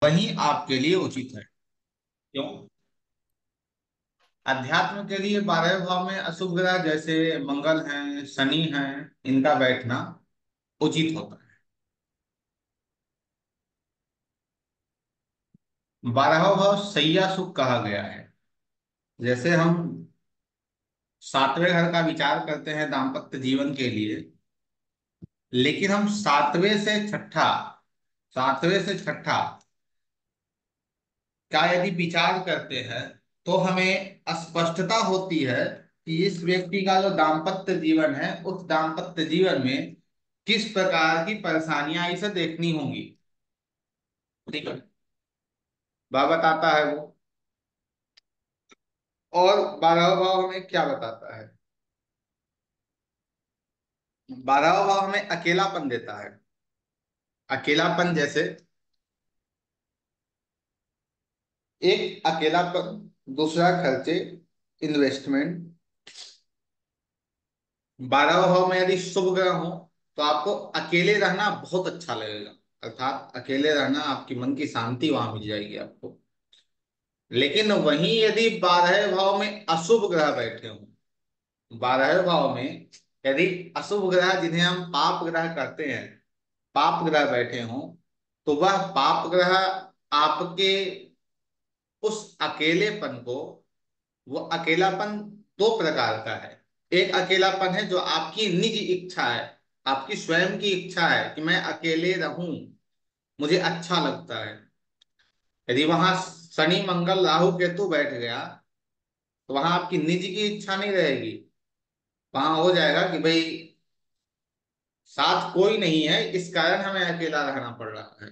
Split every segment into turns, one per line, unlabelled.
वही आपके लिए उचित है। क्यों? अध्यात्म के लिए 12वें भाव में अशुभ ग्रह जैसे मंगल हैं, शनि हैं, इनका बैठना उचित होता है। 12वां भाव शय्या सुख कहा गया है। जैसे हम 7वें घर का विचार करते हैं दाम्पत्य जीवन के लिए, लेकिन हम 7वें से छठा का यदि विचार करते हैं तो हमें स्पष्टता होती है कि इस व्यक्ति का जो दाम्पत्य जीवन है उस दाम्पत्य जीवन में किस प्रकार की परेशानियां इसे देखनी होंगी। ठीक है, वह बताता है वो। और 12वां भाव हमें क्या बताता है? 12वां भाव हमें अकेलापन देता है। अकेलापन जैसे एक अकेलापन, दूसरा खर्चे, इन्वेस्टमेंट। 12वां भाव में यदि शुभ ग्रह हो तो आपको अकेले रहना बहुत अच्छा लगेगा। अर्थात अकेले रहना, आपकी मन की शांति वहां मिल जाएगी आपको। लेकिन वहीं यदि 12वें भाव में अशुभ ग्रह बैठे हों, 12वें भाव में यदि अशुभ ग्रह जिन्हें हम पाप ग्रह करते हैं, पाप ग्रह बैठे हों, तो वह पाप ग्रह आपके उस अकेलेपन को, वो अकेलापन दो प्रकार का है। एक अकेलापन है जो आपकी निजी इच्छा है, आपकी स्वयं की इच्छा है कि मैं अकेले रहूं, मुझे अच्छा लगता है। यदि वहां शनि मंगल राहु केतु बैठ गया तो वहां आपकी निजी की इच्छा नहीं रहेगी। वहां हो जाएगा कि भाई साथ कोई नहीं है, इस कारण हमें अकेला रहना पड़ रहा है।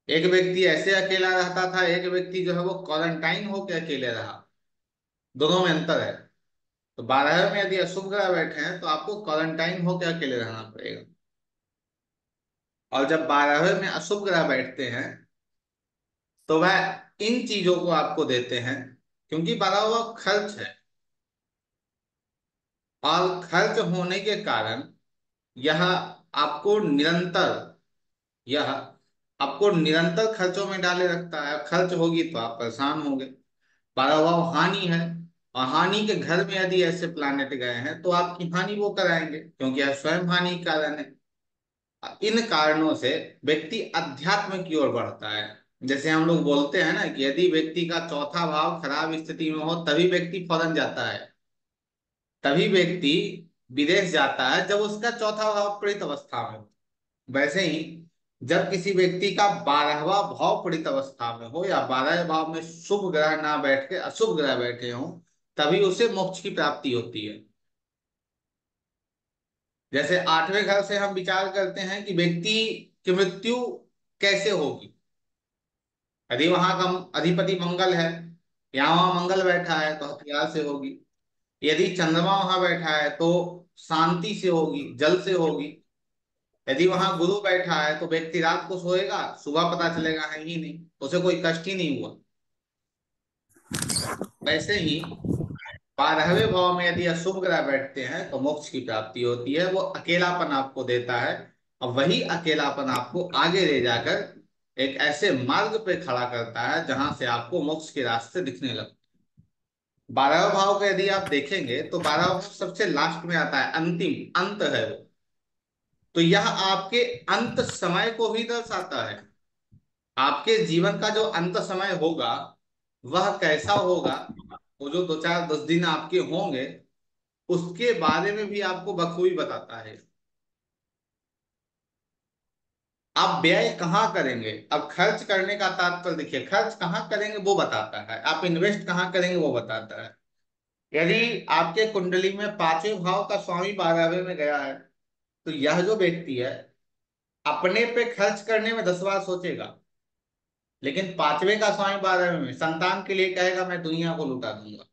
एक व्यक्ति ऐसे अकेला रहता था, एक व्यक्ति जो है वो क्वारंटाइन होकर अकेले रहा। दोनों में अंतर है। तो 12वें में यदि अशुभ ग्रह बैठे हैं तो आपको क्वारंटाइन होकर अकेले रहना पड़ेगा। और जब 12वें में अशुभ ग्रह बैठते हैं तो वह इन चीजों को आपको देते हैं, क्योंकि 12वां खर्च है। और खर्च होने के कारण यह आपको निरंतर यह आपको निरंतर खर्चों में डाले रखता है। खर्च होगी तो आप परेशान होंगे। 12वां हानि है। और हानि के घर में यदि ऐसे प्लानेट गए हैं तो आपकी हानि वो कराएंगे, क्योंकि यह स्वयं हानि के कारण है। इन कारणों से व्यक्ति अध्यात्म की ओर बढ़ता है। जैसे हम लोग बोलते हैं ना कि यदि व्यक्ति का चौथा भाव खराब स्थिति में हो तभी व्यक्ति फौरन जाता है, तभी व्यक्ति विदेश जाता है जब उसका चौथा भाव पीड़ित अवस्था में हो। वैसे ही जब किसी व्यक्ति का 12वां भाव पीड़ित अवस्था में हो या 12वें भाव में शुभ ग्रह ना बैठ के अशुभ ग्रह बैठे हों, तभी उसे मोक्ष की प्राप्ति होती है। जैसे 8वें घर से हम विचार करते हैं कि व्यक्ति की मृत्यु कैसे होगी। यदि वहां का अधिपति मंगल है, यहाँ वहां मंगल बैठा है तो हथियार से होगी। यदि चंद्रमा वहां बैठा है तो शांति से होगी, जल से होगी। यदि वहां गुरु बैठा है तो व्यक्ति रात को सोएगा, सुबह पता चलेगा है ही नहीं, उसे कोई कष्ट ही नहीं हुआ। वैसे ही 12वें भाव में यदि अशुभ ग्रह बैठते हैं तो मोक्ष की प्राप्ति होती है। वो अकेलापन आपको देता है और वही अकेलापन आपको आगे ले जाकर एक ऐसे मार्ग पे खड़ा करता है जहां से आपको मोक्ष के रास्ते दिखने लगते। 12वें भाव को यदि आप देखेंगे तो 12वां भाव सबसे लास्ट में आता है, अंतिम अंत है वो। तो यह आपके अंत समय को भी दर्शाता है। आपके जीवन का जो अंत समय होगा वह कैसा होगा, वो जो 2 4 10 दिन आपके होंगे उसके बारे में भी आपको बखूबी बताता है। आप व्यय कहाँ करेंगे, अब खर्च करने का तात्पर्य देखिए, खर्च कहाँ करेंगे वो बताता है, आप इन्वेस्ट कहाँ करेंगे वो बताता है। यदि आपके कुंडली में 5वें भाव का स्वामी 12वें में गया है तो यह जो व्यक्ति है अपने पे खर्च करने में 10 बार सोचेगा, लेकिन 5वें का स्वामी 12वें में संतान के लिए कहेगा मैं दुनिया को लुटा दूंगा,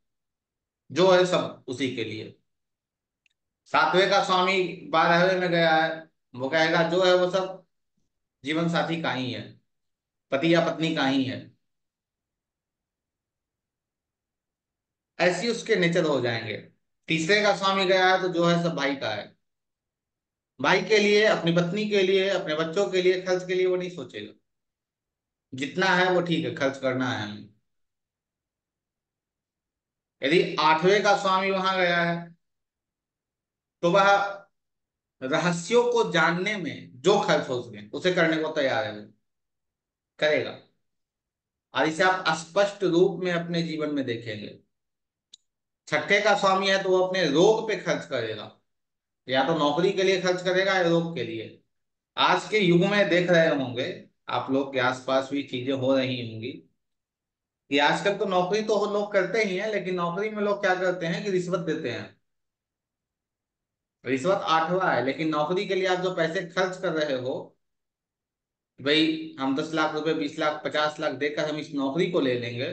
जो है सब उसी के लिए। 7वें का स्वामी 12वें में गया है, वो कहेगा जो है वो सब जीवन साथी का ही है, पति या पत्नी का ही है। ऐसी उसके नेचर हो जाएंगे। तीसरे का स्वामी गया है तो जो है सब भाई का है। भाई के लिए, अपनी पत्नी के लिए, अपने बच्चों के लिए खर्च के लिए वो नहीं सोचेगा। जितना है वो ठीक है, खर्च करना है हमें। यदि आठवें का स्वामी वहां गया है, तो वह रहस्यों को जानने में जो खर्च हो सके उसे करने को तैयार है, वो करेगा। और इसे आप स्पष्ट रूप में अपने जीवन में देखेंगे। छठे का स्वामी है तो वो अपने रोग पे खर्च करेगा, या तो नौकरी के लिए खर्च करेगा या रोग के लिए। आज के युग में देख रहे होंगे, आप लोग के आसपास भी चीजें हो रही होंगी कि आजकल तो नौकरी तो लोग करते ही हैं, लेकिन नौकरी में लोग क्या करते हैं कि रिश्वत देते हैं। रिश्वत आठवां है, लेकिन नौकरी के लिए आप जो पैसे खर्च कर रहे हो, भाई हम 10 लाख रुपए, 20 लाख, 50 लाख देकर हम इस नौकरी को ले लेंगे,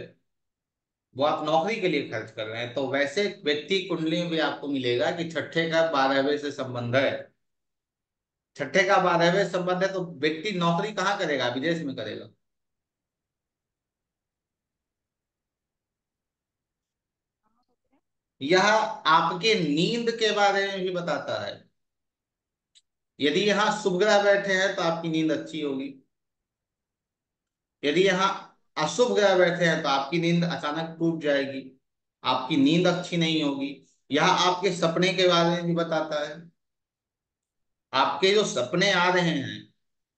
वो आप नौकरी के लिए खर्च कर रहे हैं। तो वैसे व्यक्ति कुंडली में भी आपको मिलेगा कि छठे का 12वें से संबंध है। छठे का 12वें संबंध है तो व्यक्ति नौकरी कहाँ करेगा, विदेश में करेगा। यह आपके नींद के बारे में भी बताता है। यदि यहाँ शुभ ग्रह बैठे हैं तो आपकी नींद अच्छी होगी। यदि यहाँ अशुभ ग्रह बैठे हैं तो आपकी नींद अचानक टूट जाएगी, आपकी नींद अच्छी नहीं होगी। यह आपके सपने के बारे में भी बताता है। आपके जो सपने आ रहे हैं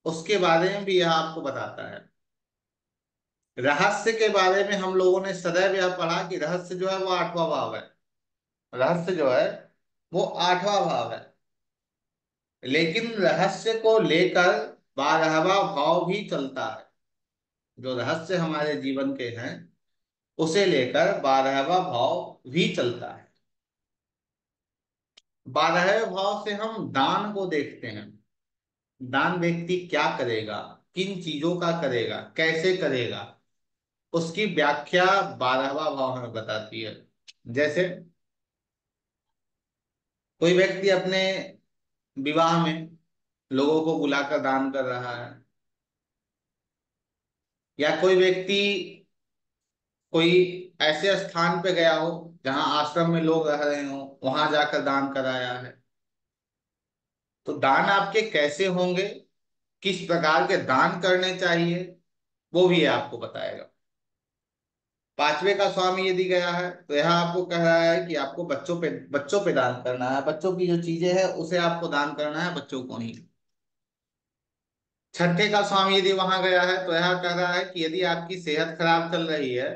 उसके बारे में भी यह आपको बताता है। रहस्य के बारे में हम लोगों ने सदैव यह पढ़ा कि रहस्य जो है वो आठवां भाव है। रहस्य जो है वो आठवां भाव है। लेकिन रहस्य को लेकर 12वां भाव भी चलता है। जो रहस्य हमारे जीवन के हैं उसे लेकर 12वां भाव भी चलता है। 12वें भाव से हम दान को देखते हैं। दान व्यक्ति क्या करेगा, किन चीजों का करेगा, कैसे करेगा, उसकी व्याख्या 12वां भाव हमें बताती है। जैसे कोई व्यक्ति अपने विवाह में लोगों को बुलाकर दान कर रहा है, या कोई व्यक्ति कोई ऐसे स्थान पे गया हो जहां आश्रम में लोग रह रहे हो, वहां जाकर दान कराया है। तो दान आपके कैसे होंगे, किस प्रकार के दान करने चाहिए, वो भी ये आपको बताएगा। पांचवे का स्वामी यदि गया है तो यह आपको कह रहा है कि आपको बच्चों पे दान करना है। बच्चों की जो चीजें हैं उसे आपको दान करना है, बच्चों को नहीं। छठे का स्वामी यदि वहां गया है तो यह कह रहा है कि यदि आपकी सेहत खराब चल रही है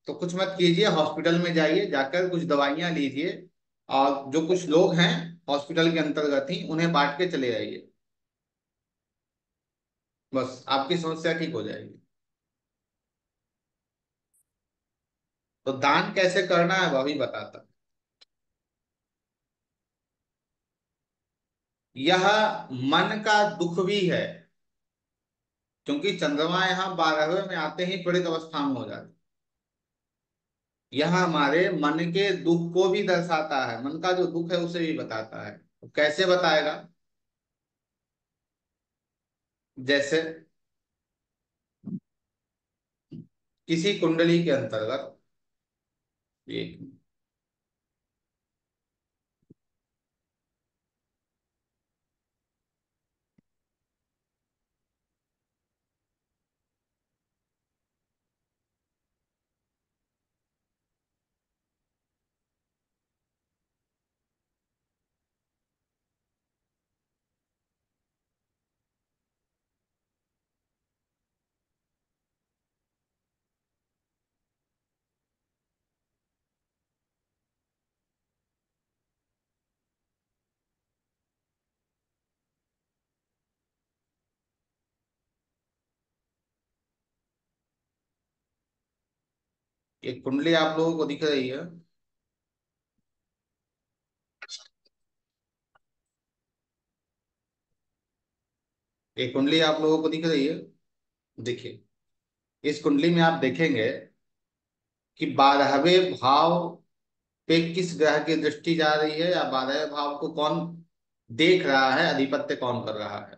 तो कुछ मत कीजिए, हॉस्पिटल में जाइए, जाकर कुछ दवाइयां लीजिए, और जो कुछ लोग हैं हॉस्पिटल के अंतर्गत ही उन्हें बांट के चले आइए। बस आपकी समस्या ठीक हो जाएगी। तो दान कैसे करना है वह भी बताता। यह मन का दुख भी है, क्योंकि चंद्रमा यहाँ 12वें में आते ही पीड़ित अवस्था में हो जाता है। यह हमारे मन के दुख को भी दर्शाता है, मन का जो दुख है उसे भी बताता है। तो कैसे बताएगा, जैसे किसी कुंडली के अंतर्गत एक एक कुंडली आप लोगों को दिख रही है। एक कुंडली आप लोगों को दिख रही है। देखिए, इस कुंडली में आप देखेंगे कि 12वें भाव पे किस ग्रह की दृष्टि जा रही है, या 12वें भाव को कौन देख रहा है, अधिपत्य कौन कर रहा है।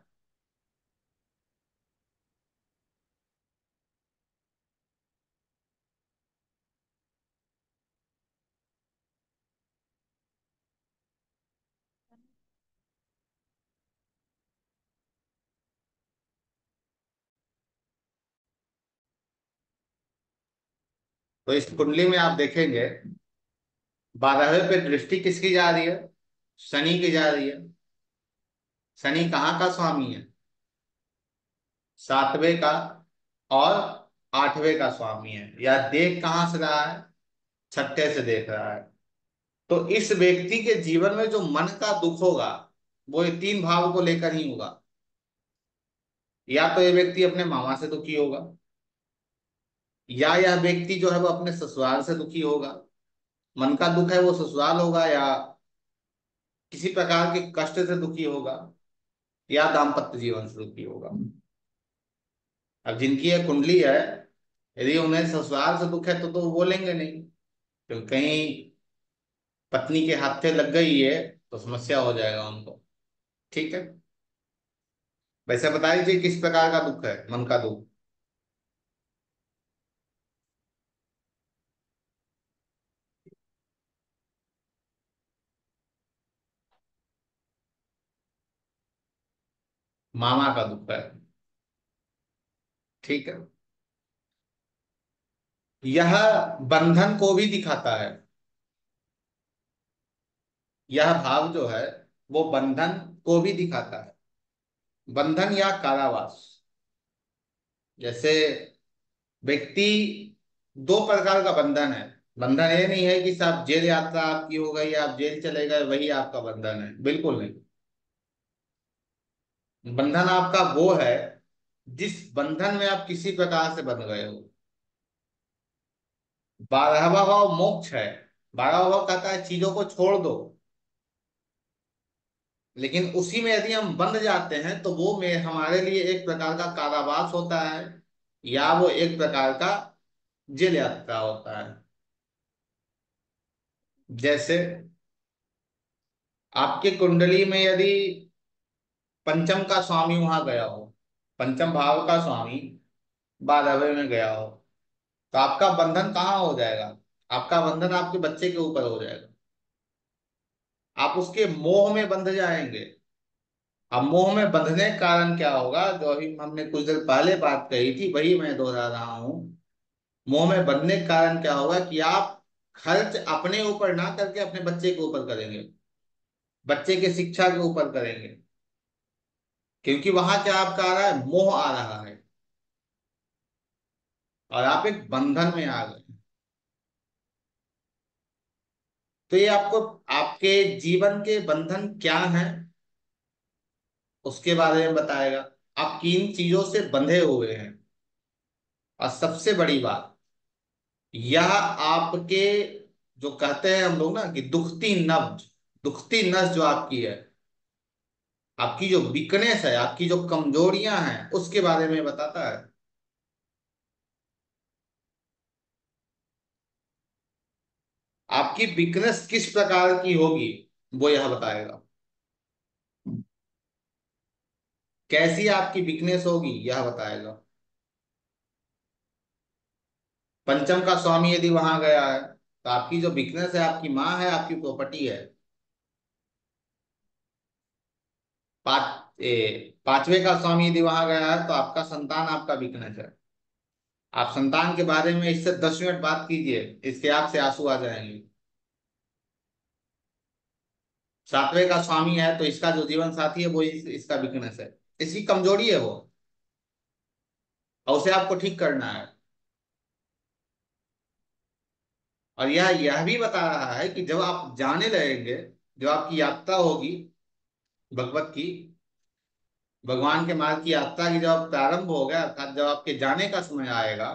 तो इस कुंडली में आप देखेंगे 12वें पे दृष्टि किसकी जा रही है? शनि की जा रही है। शनि कहाँ का स्वामी है? 7वें का और 8वें का स्वामी है। या देख कहाँ से रहा है? 6ठे से देख रहा है। तो इस व्यक्ति के जीवन में जो मन का दुख होगा वो ये 3 भाव को लेकर ही होगा। या तो ये व्यक्ति अपने मामा से दुखी होगा, या यह व्यक्ति जो है वो अपने ससुराल से दुखी होगा। मन का दुख है वो ससुराल होगा, या किसी प्रकार के कष्ट से दुखी होगा, या दाम्पत्य जीवन से दुखी होगा। अब जिनकी यह कुंडली है, यदि उन्हें ससुराल से दुख है तो वो बोलेंगे नहीं, क्योंकि कहीं पत्नी के हाथ से लग गई है तो समस्या हो जाएगा उनको। ठीक है। वैसे बता दीजिए किस प्रकार का दुख है, मन का दुख। मामा का दुख है। ठीक है। यह बंधन को भी दिखाता है। यह भाव जो है वो बंधन को भी दिखाता है। बंधन या कारावास। जैसे व्यक्ति, 2 प्रकार का बंधन है। बंधन ये नहीं है कि साहब जेल यात्रा आपकी हो गई, आप जेल चले गए, वही आपका बंधन है, बिल्कुल नहीं। बंधन आपका वो है जिस बंधन में आप किसी प्रकार से बंध गए हो। 12वां भाव मोक्ष है। 12वां भाव कहता है चीजों को छोड़ दो। लेकिन उसी में यदि हम बंध जाते हैं तो वो में हमारे लिए एक प्रकार का कारावास होता है, या वो एक प्रकार का जेल यात्रा होता है। जैसे आपकी कुंडली में यदि पंचम का स्वामी वहां गया हो, पंचम भाव का स्वामी 12वें में गया हो, तो आपका बंधन कहाँ हो जाएगा? आपका बंधन आपके बच्चे के ऊपर हो जाएगा। आप उसके मोह में बंध जाएंगे। अब मोह में बंधने के कारण क्या होगा, जो अभी हमने कुछ देर पहले बात कही थी वही मैं दोहरा रहा हूं। मोह में बंधने के कारण क्या होगा कि आप खर्च अपने ऊपर ना करके अपने बच्चे के ऊपर करेंगे, बच्चे के शिक्षा के ऊपर करेंगे। क्योंकि वहां क्या आपका आ रहा है? मोह आ रहा है, और आप एक बंधन में आ गए। तो ये आपको आपके जीवन के बंधन क्या हैं उसके बारे में बताएगा। आप किन चीजों से बंधे हुए हैं। और सबसे बड़ी बात, यह आपके, जो कहते हैं हम लोग ना कि दुखती नब्ज, दुखती नस जो आपकी है, आपकी जो वीकनेस है, आपकी जो कमजोरियां हैं उसके बारे में बताता है। आपकी वीकनेस किस प्रकार की होगी वो यह बताएगा। कैसी आपकी वीकनेस होगी यह बताएगा। पंचम का स्वामी यदि वहां गया है तो आपकी जो वीकनेस है, आपकी माँ है, आपकी प्रॉपर्टी है। 5वें का स्वामी यदि वहां गया है तो आपका संतान आपका वीकनेस है। आप संतान के बारे में इससे 10 मिनट बात कीजिए, इसके आंख से आंसू आ जाएंगे। 7वें का स्वामी है तो इसका जो जीवन साथी है वो इसका वीकनेस है, इसकी कमजोरी है वो, और उसे आपको ठीक करना है। और यह भी बता रहा है कि जब आप जाने लगेंगे, जब आपकी यात्रा होगी भगवत की, भगवान के मार्ग की यात्रा की जब प्रारंभ हो गया, अर्थात जब आपके जाने का समय आएगा,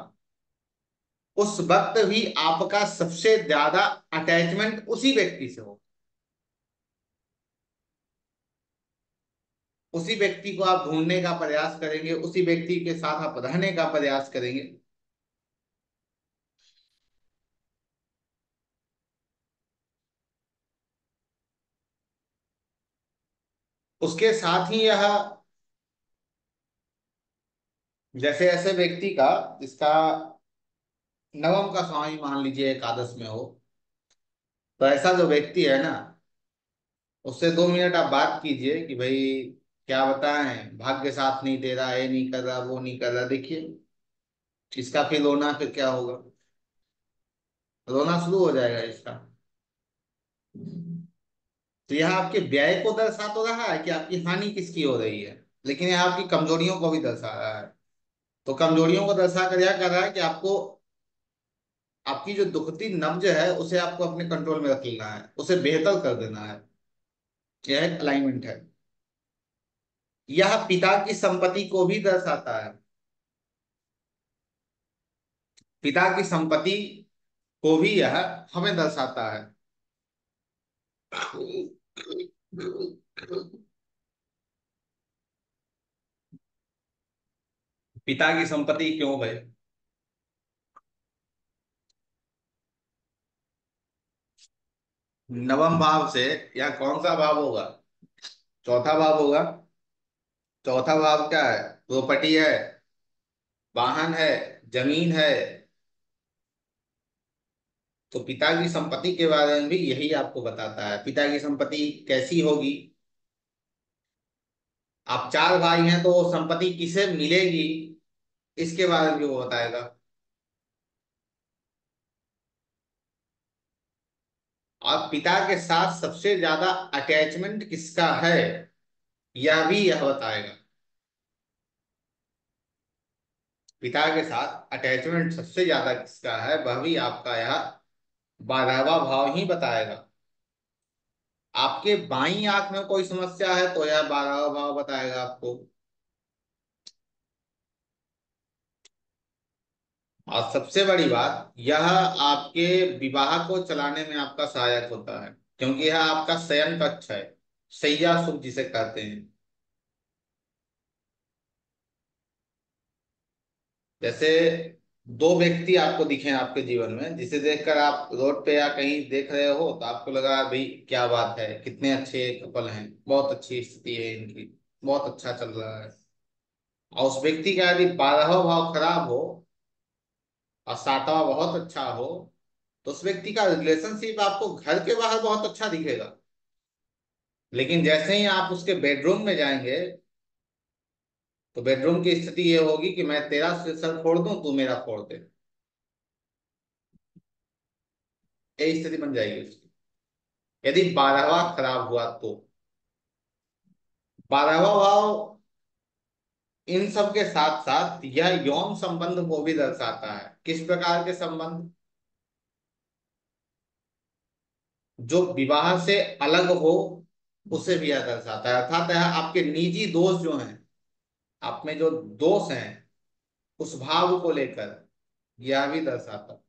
उस वक्त भी आपका सबसे ज्यादा अटैचमेंट उसी व्यक्ति से हो। उसी व्यक्ति को आप ढूंढने का प्रयास करेंगे, उसी व्यक्ति के साथ आप रहने का प्रयास करेंगे। उसके साथ ही यह, जैसे ऐसे व्यक्ति का जिसका नवम का स्वामी मान लीजिए एकादश में हो, तो ऐसा जो व्यक्ति है ना, उससे 2 मिनट आप बात कीजिए कि भाई क्या बताएं, भाग्य साथ नहीं दे रहा, ये नहीं कर रहा, वो नहीं कर रहा, देखिए इसका फिर होना फिर क्या होगा। रोना शुरू हो जाएगा इसका। तो यह आपके व्यय को दर्शा तो रहा है कि आपकी हानि किसकी हो रही है, लेकिन यह आपकी कमजोरियों को भी दर्शा रहा है। तो कमजोरियों को दर्शा कर यह कर रहा है कि आपको आपकी जो दुखती नब्ज है उसे आपको अपने कंट्रोल में रख लेना है, उसे बेहतर कर देना है। यह एक अलाइनमेंट है। यह पिता की संपत्ति को भी दर्शाता है। पिता की संपत्ति को भी यह हमें दर्शाता है। पिता की संपत्ति क्यों भाई? नवम भाव से, या कौन सा भाव होगा? चौथा भाव होगा। चौथा भाव क्या है? प्रॉपर्टी है, वाहन है, जमीन है। तो पिता की संपत्ति के बारे में भी यही आपको बताता है। पिता की संपत्ति कैसी होगी? आप चार भाई हैं तो वो संपत्ति किसे मिलेगी, इसके बारे में भी वो बताएगा। और पिता के साथ सबसे ज्यादा अटैचमेंट किसका है, यह भी यह बताएगा। पिता के साथ अटैचमेंट सबसे ज्यादा किसका है, वह भी आपका यह 12वां भाव ही बताएगा। आपके बाईं आंख में कोई समस्या है तो यह 12वां भाव बताएगा आपको। और सबसे बड़ी बात, यह आपके विवाह को चलाने में आपका सहायक होता है, क्योंकि यह आपका शयन कक्ष है, शैया सुख जिसे कहते हैं। जैसे दो व्यक्ति आपको दिखे आपके जीवन में, जिसे देखकर आप रोड पे या कहीं देख रहे हो तो आपको लगा भाई क्या बात है, कितने अच्छे कपल हैं, बहुत अच्छी स्थिति है इनकी, बहुत अच्छा चल रहा है। और उस व्यक्ति का यदि 12वां भाव खराब हो और 7वां बहुत अच्छा हो, तो उस व्यक्ति का रिलेशनशिप आपको घर के बाहर बहुत अच्छा दिखेगा, लेकिन जैसे ही आप उसके बेडरूम में जाएंगे तो बेडरूम की स्थिति ये होगी कि मैं तेरा सर फोड़ दूं, तू मेरा फोड़ दे। यही स्थिति बन जाएगी उसकी, यदि 12वां खराब हुआ तो। 12वां भाव इन सब के साथ साथ यह यौन संबंध को भी दर्शाता है। किस प्रकार के संबंध? जो विवाह से अलग हो, उसे भी यह दर्शाता है। अर्थात यह आपके निजी दोष जो हैं, आप में जो दोष हैं, उस भाव को लेकर यह भी दर्शाता है।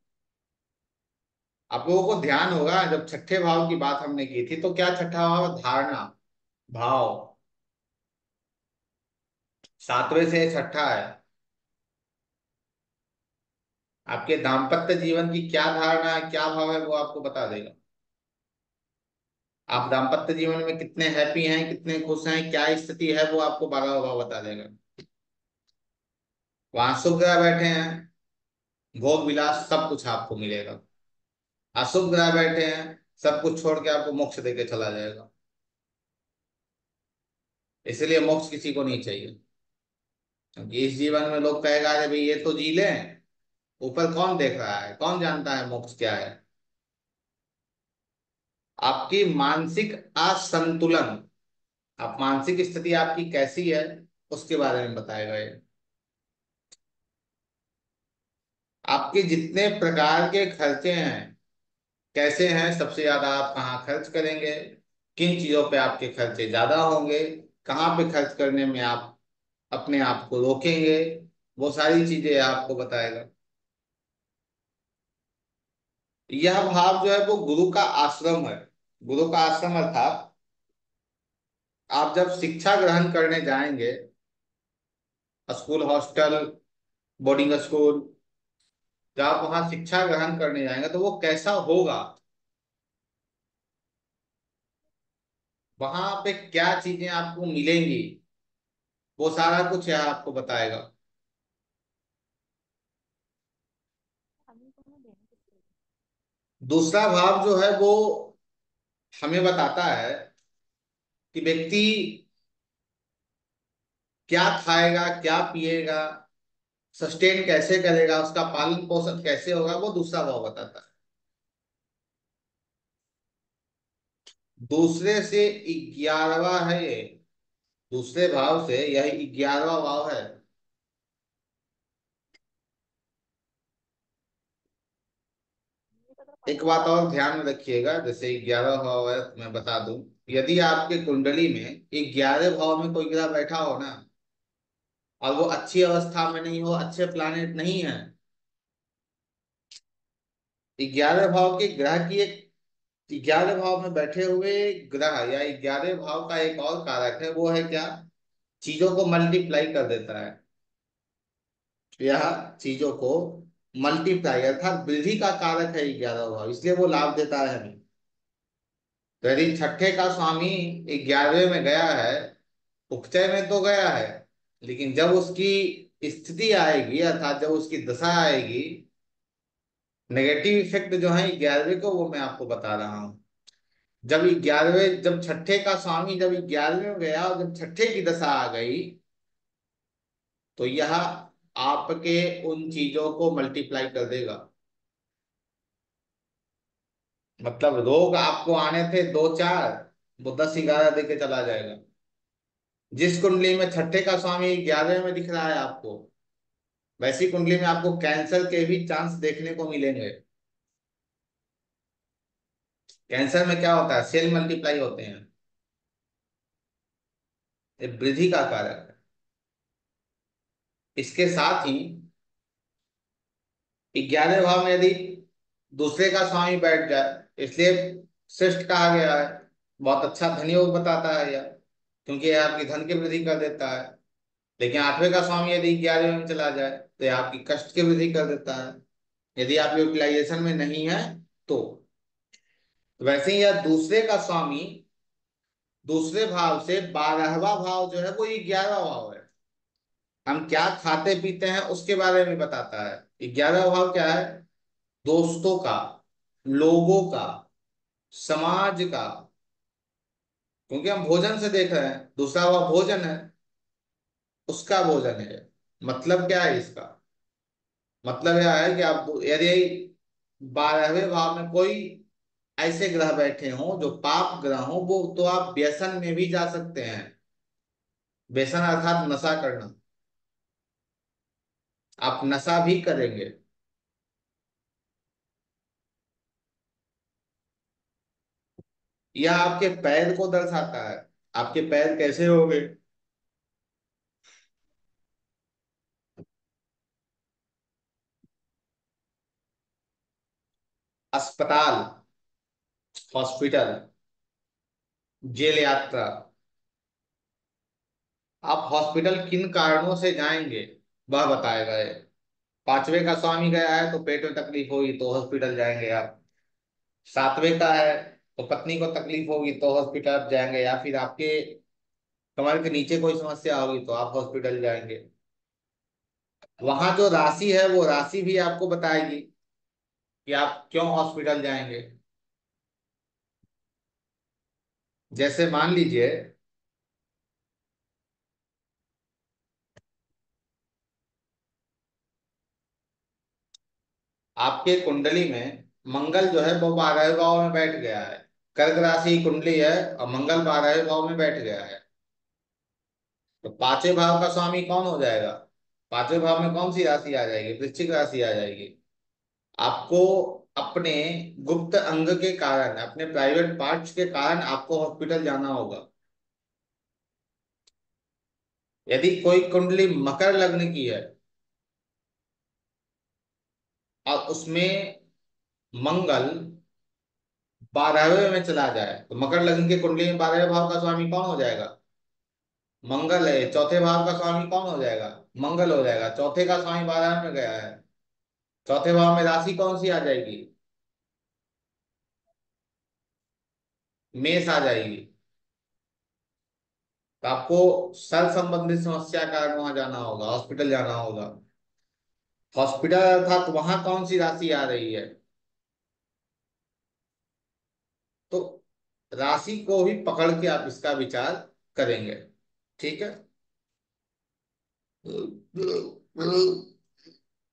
आप लोगों को ध्यान होगा जब छठे भाव की बात हमने की थी, तो क्या छठा भाव? धारणा भाव। सातवें से छठा है। आपके दाम्पत्य जीवन की क्या धारणा है, क्या भाव है, वो आपको बता देगा। आप दाम्पत्य जीवन में कितने हैप्पी हैं, कितने खुश हैं, क्या स्थिति है, वो आपको 12वां भाव बता देगा। वहां शुभ ग्रह बैठे हैं, भोग विलास सब कुछ आपको मिलेगा। अशुभ ग्रह बैठे हैं, सब कुछ छोड़ के आपको मोक्ष देके चला जाएगा। इसलिए मोक्ष किसी को नहीं चाहिए, क्योंकि इस जीवन में लोग कहेगा अरे भाई ये तो जी लें, ऊपर कौन देख रहा है, कौन जानता है मोक्ष क्या है। आपकी मानसिक असंतुलन, आप मानसिक स्थिति आपकी कैसी है, उसके बारे में बताएगा ये। आपके जितने प्रकार के खर्चे हैं, कैसे हैं, सबसे ज्यादा आप कहाँ खर्च करेंगे, किन चीजों पे आपके खर्चे ज्यादा होंगे, कहाँ पे खर्च करने में आप अपने आप को रोकेंगे, वो सारी चीजें आपको बताएगा। यह भाव जो है वो गुरु का आश्रम है। गुरु का आश्रम अर्थात आप जब शिक्षा ग्रहण करने जाएंगे, स्कूल, हॉस्टल, बोर्डिंग स्कूल, जब आप वहां शिक्षा ग्रहण करने जाएंगे तो वो कैसा होगा, वहां पे क्या चीजें आपको मिलेंगी, वो सारा कुछ यह आपको बताएगा। दूसरा भाव जो है वो हमें बताता है कि व्यक्ति क्या खाएगा, क्या पिएगा, सस्टेन कैसे करेगा, उसका पालन पोषण कैसे होगा, वो दूसरा भाव बताता है। दूसरे से 11वां है ये। दूसरे भाव से यह 11वां भाव है। एक बात और ध्यान में रखिएगा, जैसे 11 भाव है मैं बता दूं। यदि आपके कुंडली में 11वें भाव में कोई ग्रह बैठा हो ना, और वो अच्छी अवस्था में नहीं हो, अच्छे प्लानेट नहीं है, 11वें भाव के ग्रह की एक 11वें भाव में बैठे हुए ग्रह या 11वें भाव का एक और कारक है, वो है क्या? चीजों को मल्टीप्लाई कर देता है। यह चीजों को मल्टीप्लाई अर्थात वृद्धि का कारक है 11वां भाव, इसलिए वो लाभ देता है हमें। तो यदि छठे का स्वामी 11वें में गया है, उपचय में तो गया है, लेकिन जब उसकी स्थिति आएगी अर्थात जब उसकी दशा आएगी, नेगेटिव इफेक्ट जो है 11वें को, वो मैं आपको बता रहा हूँ। जब छठे का स्वामी जब 11वें में गया और जब छठे की दशा आ गई, तो यह आपके उन चीजों को मल्टीप्लाई कर देगा। मतलब रोग आपको आने थे 2 4, वो 10 11 दे के चला जाएगा। जिस कुंडली में छठे का स्वामी 11वें में दिख रहा है आपको, वैसी कुंडली में आपको कैंसर के भी चांस देखने को मिलेंगे। कैंसर में क्या होता है? सेल मल्टीप्लाई होते हैं। ये वृद्धि का कारक है। इसके साथ ही 11वें भाव में यदि दूसरे का स्वामी बैठ जाए, इसलिए श्रेष्ठ कहा गया है। बहुत अच्छा धन योग बताता है यह, क्योंकि यह आपकी धन की वृद्धि कर देता है। लेकिन 8वें का स्वामी यदि 11वें में चला जाए, तो यह आपकी कष्ट की वृद्धि कर देता है, यदि आप यूटिलाइजेशन में नहीं है तो। वैसे ही यह दूसरे का स्वामी दूसरे भाव से 12वां भाव जो है वो 11वां भाव है। हम क्या खाते पीते हैं उसके बारे में बताता है। 11वां भाव क्या है? दोस्तों का, लोगों का, समाज का। क्योंकि हम भोजन से देख रहे हैं, दूसरा भाव भोजन है, उसका भोजन है। मतलब क्या है इसका? मतलब यह है कि आप यदि 12वें भाव में कोई ऐसे ग्रह बैठे हों जो पाप ग्रह हों, वो तो आप व्यसन में भी जा सकते हैं। व्यसन अर्थात नशा करना, आप नशा भी करेंगे। यह आपके पैर को दर्शाता है। आपके पैर कैसे होंगे? अस्पताल, हॉस्पिटल, जेल यात्रा। आप हॉस्पिटल किन कारणों से जाएंगे वह बताएगा ये। 5वें का स्वामी गया है तो पेट में तकलीफ होगी तो हॉस्पिटल जाएंगे आप। 7वें का है तो पत्नी को तकलीफ होगी तो हॉस्पिटल आप जाएंगे, या फिर आपके कमर के नीचे कोई समस्या होगी तो आप हॉस्पिटल जाएंगे। वहां जो राशि है वो राशि भी आपको बताएगी कि आप क्यों हॉस्पिटल जाएंगे। जैसे मान लीजिए आपके कुंडली में मंगल जो है वो 12वें भाव में बैठ गया है। कर्क राशि की कुंडली है और मंगल 12वें भाव में बैठ गया है। तो 5वें भाव का स्वामी कौन हो जाएगा? 5वें भाव में कौन सी राशि आ जाएगी? वृश्चिक राशि आ जाएगी। आपको अपने गुप्त अंग के कारण, अपने प्राइवेट पार्ट्स के कारण आपको हॉस्पिटल जाना होगा। यदि कोई कुंडली मकर लग्न की है और उसमें मंगल 12वें में चला जाए, तो मकर लग्न की कुंडली में 12वें भाव का स्वामी कौन हो जाएगा? मंगल है। चौथे भाव का स्वामी कौन हो जाएगा? मंगल हो जाएगा। चौथे का स्वामी 12वें में गया है। चौथे भाव में राशि कौन सी आ जाएगी? मेष आ जाएगी। तो आपको सर संबंधित समस्या के कारण वहां जाना होगा, हॉस्पिटल जाना होगा। हॉस्पिटल अर्थात वहां कौन सी राशि आ रही है? तो राशि को भी पकड़ के आप इसका विचार करेंगे। ठीक है।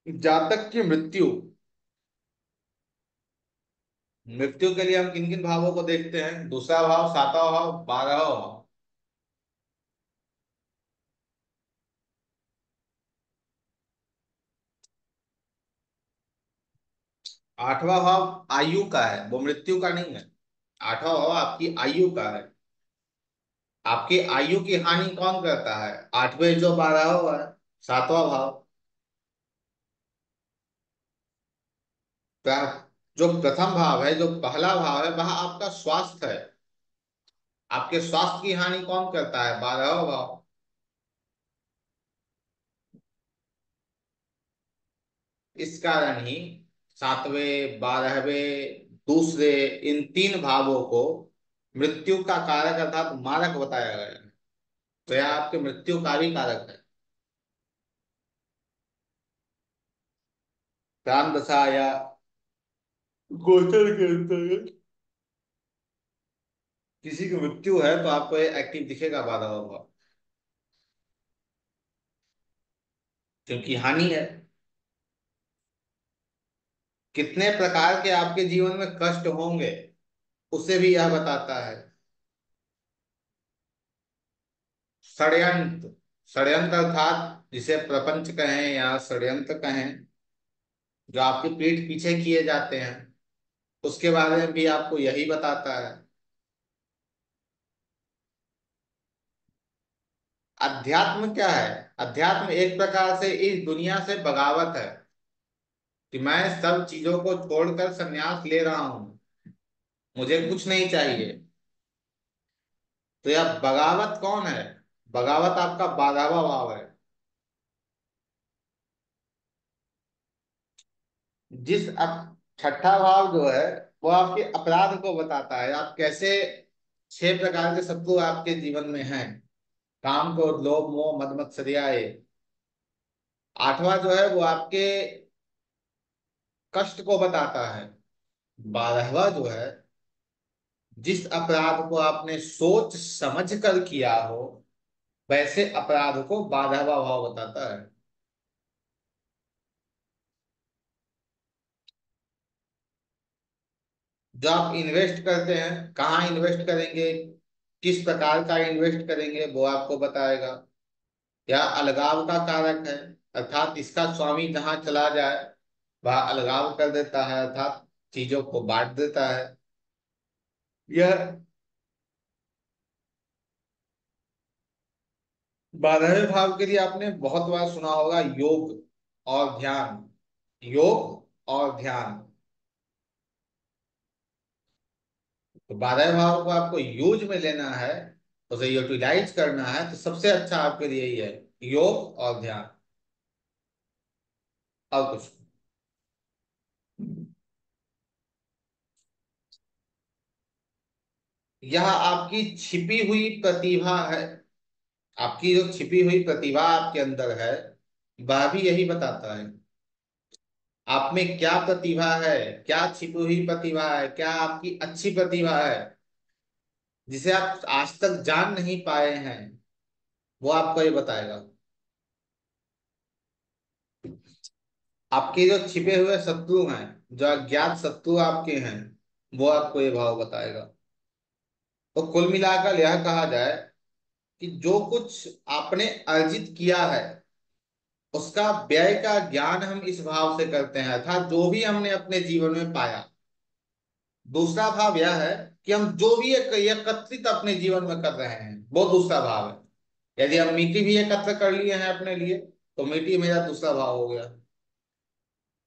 जातक की मृत्यु मृत्यु के लिए हम किन किन भावों को देखते हैं? दूसरा भाव, सातवां भाव, 12वां भाव। आठवां भाव आयु का है, वो मृत्यु का नहीं है। आठवां भाव आपकी आयु का है। आपकी आयु की हानि कौन करता है? आठवें जो 12वां है, सातवां भाव। जो प्रथम भाव है, जो पहला भाव है, वह आपका स्वास्थ्य है। आपके स्वास्थ्य की हानि कौन करता है? 12वां भाव। इस कारण ही सातवें, 12वें, दूसरे, इन तीन भावों को मृत्यु का कारक अर्थात मारक बताया गया है। तो यह आपके मृत्यु का भी कारक है। प्राण दशा या गोचर के अंतर्गत किसी की मृत्यु है तो आपको ये एक्टिव दिखेगा 12वां भाव, क्योंकि हानि है। कितने प्रकार के आपके जीवन में कष्ट होंगे उसे भी यह बताता है। षड्यंत्र, षड्यंत्र अर्थात जिसे प्रपंच कहें या षड्यंत्र कहें, जो आपकी पीठ पीछे किए जाते हैं, उसके बारे में भी आपको यही बताता है। अध्यात्म क्या है? अध्यात्म एक प्रकार से इस दुनिया से बगावत है, कि मैं सब चीजों को छोड़कर संन्यास ले रहा हूं, मुझे कुछ नहीं चाहिए। तो यह बगावत कौन है? बगावत आपका 12वां भाव है। छठा भाव जो है, वो आपके अपराध को बताता है। आप कैसे, 6 प्रकार के शत्रु आपके जीवन में हैं: काम, क्रोध, लोभ, मोह, मद मत्सरिया ये। आठवां जो है वो आपके कष्ट को बताता है। 12वां जो है, जिस अपराध को आपने सोच समझ कर किया हो, वैसे अपराध को 12वां भाव बताता है। जो आप इन्वेस्ट करते हैं, कहाँ इन्वेस्ट करेंगे, किस प्रकार का इन्वेस्ट करेंगे, वो आपको बताएगा। या अलगाव का कारक है, अर्थात इसका स्वामी जहां चला जाए वह अलगाव कर देता है, अर्थात चीजों को बांट देता है। यह 12वें भाव के लिए आपने बहुत बार सुना होगा, योग और ध्यान। योग और ध्यान। तो 12वें भाव को आपको यूज में लेना है, उसे यूटिलाइज करना है, तो सबसे अच्छा आपके लिए यही है, योग और ध्यान, और कुछ नहीं। यह आपकी छिपी हुई प्रतिभा है। आपकी जो छिपी हुई प्रतिभा आपके अंदर है, वह भी यही बताता है। आप में क्या प्रतिभा है, क्या छिपी हुई प्रतिभा है, क्या आपकी अच्छी प्रतिभा है, जिसे आप आज तक जान नहीं पाए हैं, वो आपको ये बताएगा। आपके जो छिपे हुए शत्रु हैं, जो अज्ञात शत्रु आपके हैं, वो आपको ये भाव बताएगा। तो कुल मिलाकर यह कहा जाए कि जो कुछ आपने अर्जित किया है, उसका व्यय का ज्ञान हम इस भाव से करते हैं, अर्थात जो भी हमने अपने जीवन में पाया। दूसरा भाव यह है कि हम जो भी एकत्रित अपने जीवन में कर रहे हैं, वो दूसरा भाव है। यदि हम मिट्टी भी एकत्र कर लिए हैं अपने लिए, तो मिट्टी मेरा दूसरा भाव हो गया।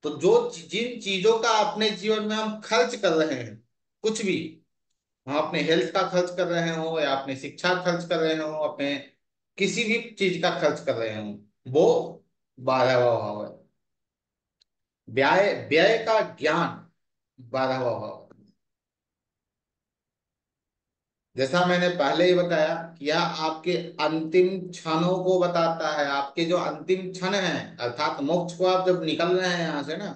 तो जिन चीजों का अपने जीवन में हम खर्च कर रहे हैं, कुछ भी, हम अपने हेल्थ का खर्च कर रहे हो या अपने शिक्षा खर्च कर रहे हो, अपने किसी भी चीज का खर्च कर रहे हो, वो 12वां भाव है। व्यय, व्यय का ज्ञान 12वां भाव। जैसा मैंने पहले ही बताया कि यह आपके अंतिम क्षणों को बताता है। आपके जो अंतिम क्षण हैं, अर्थात मोक्ष को आप जब निकल रहे हैं यहाँ से ना,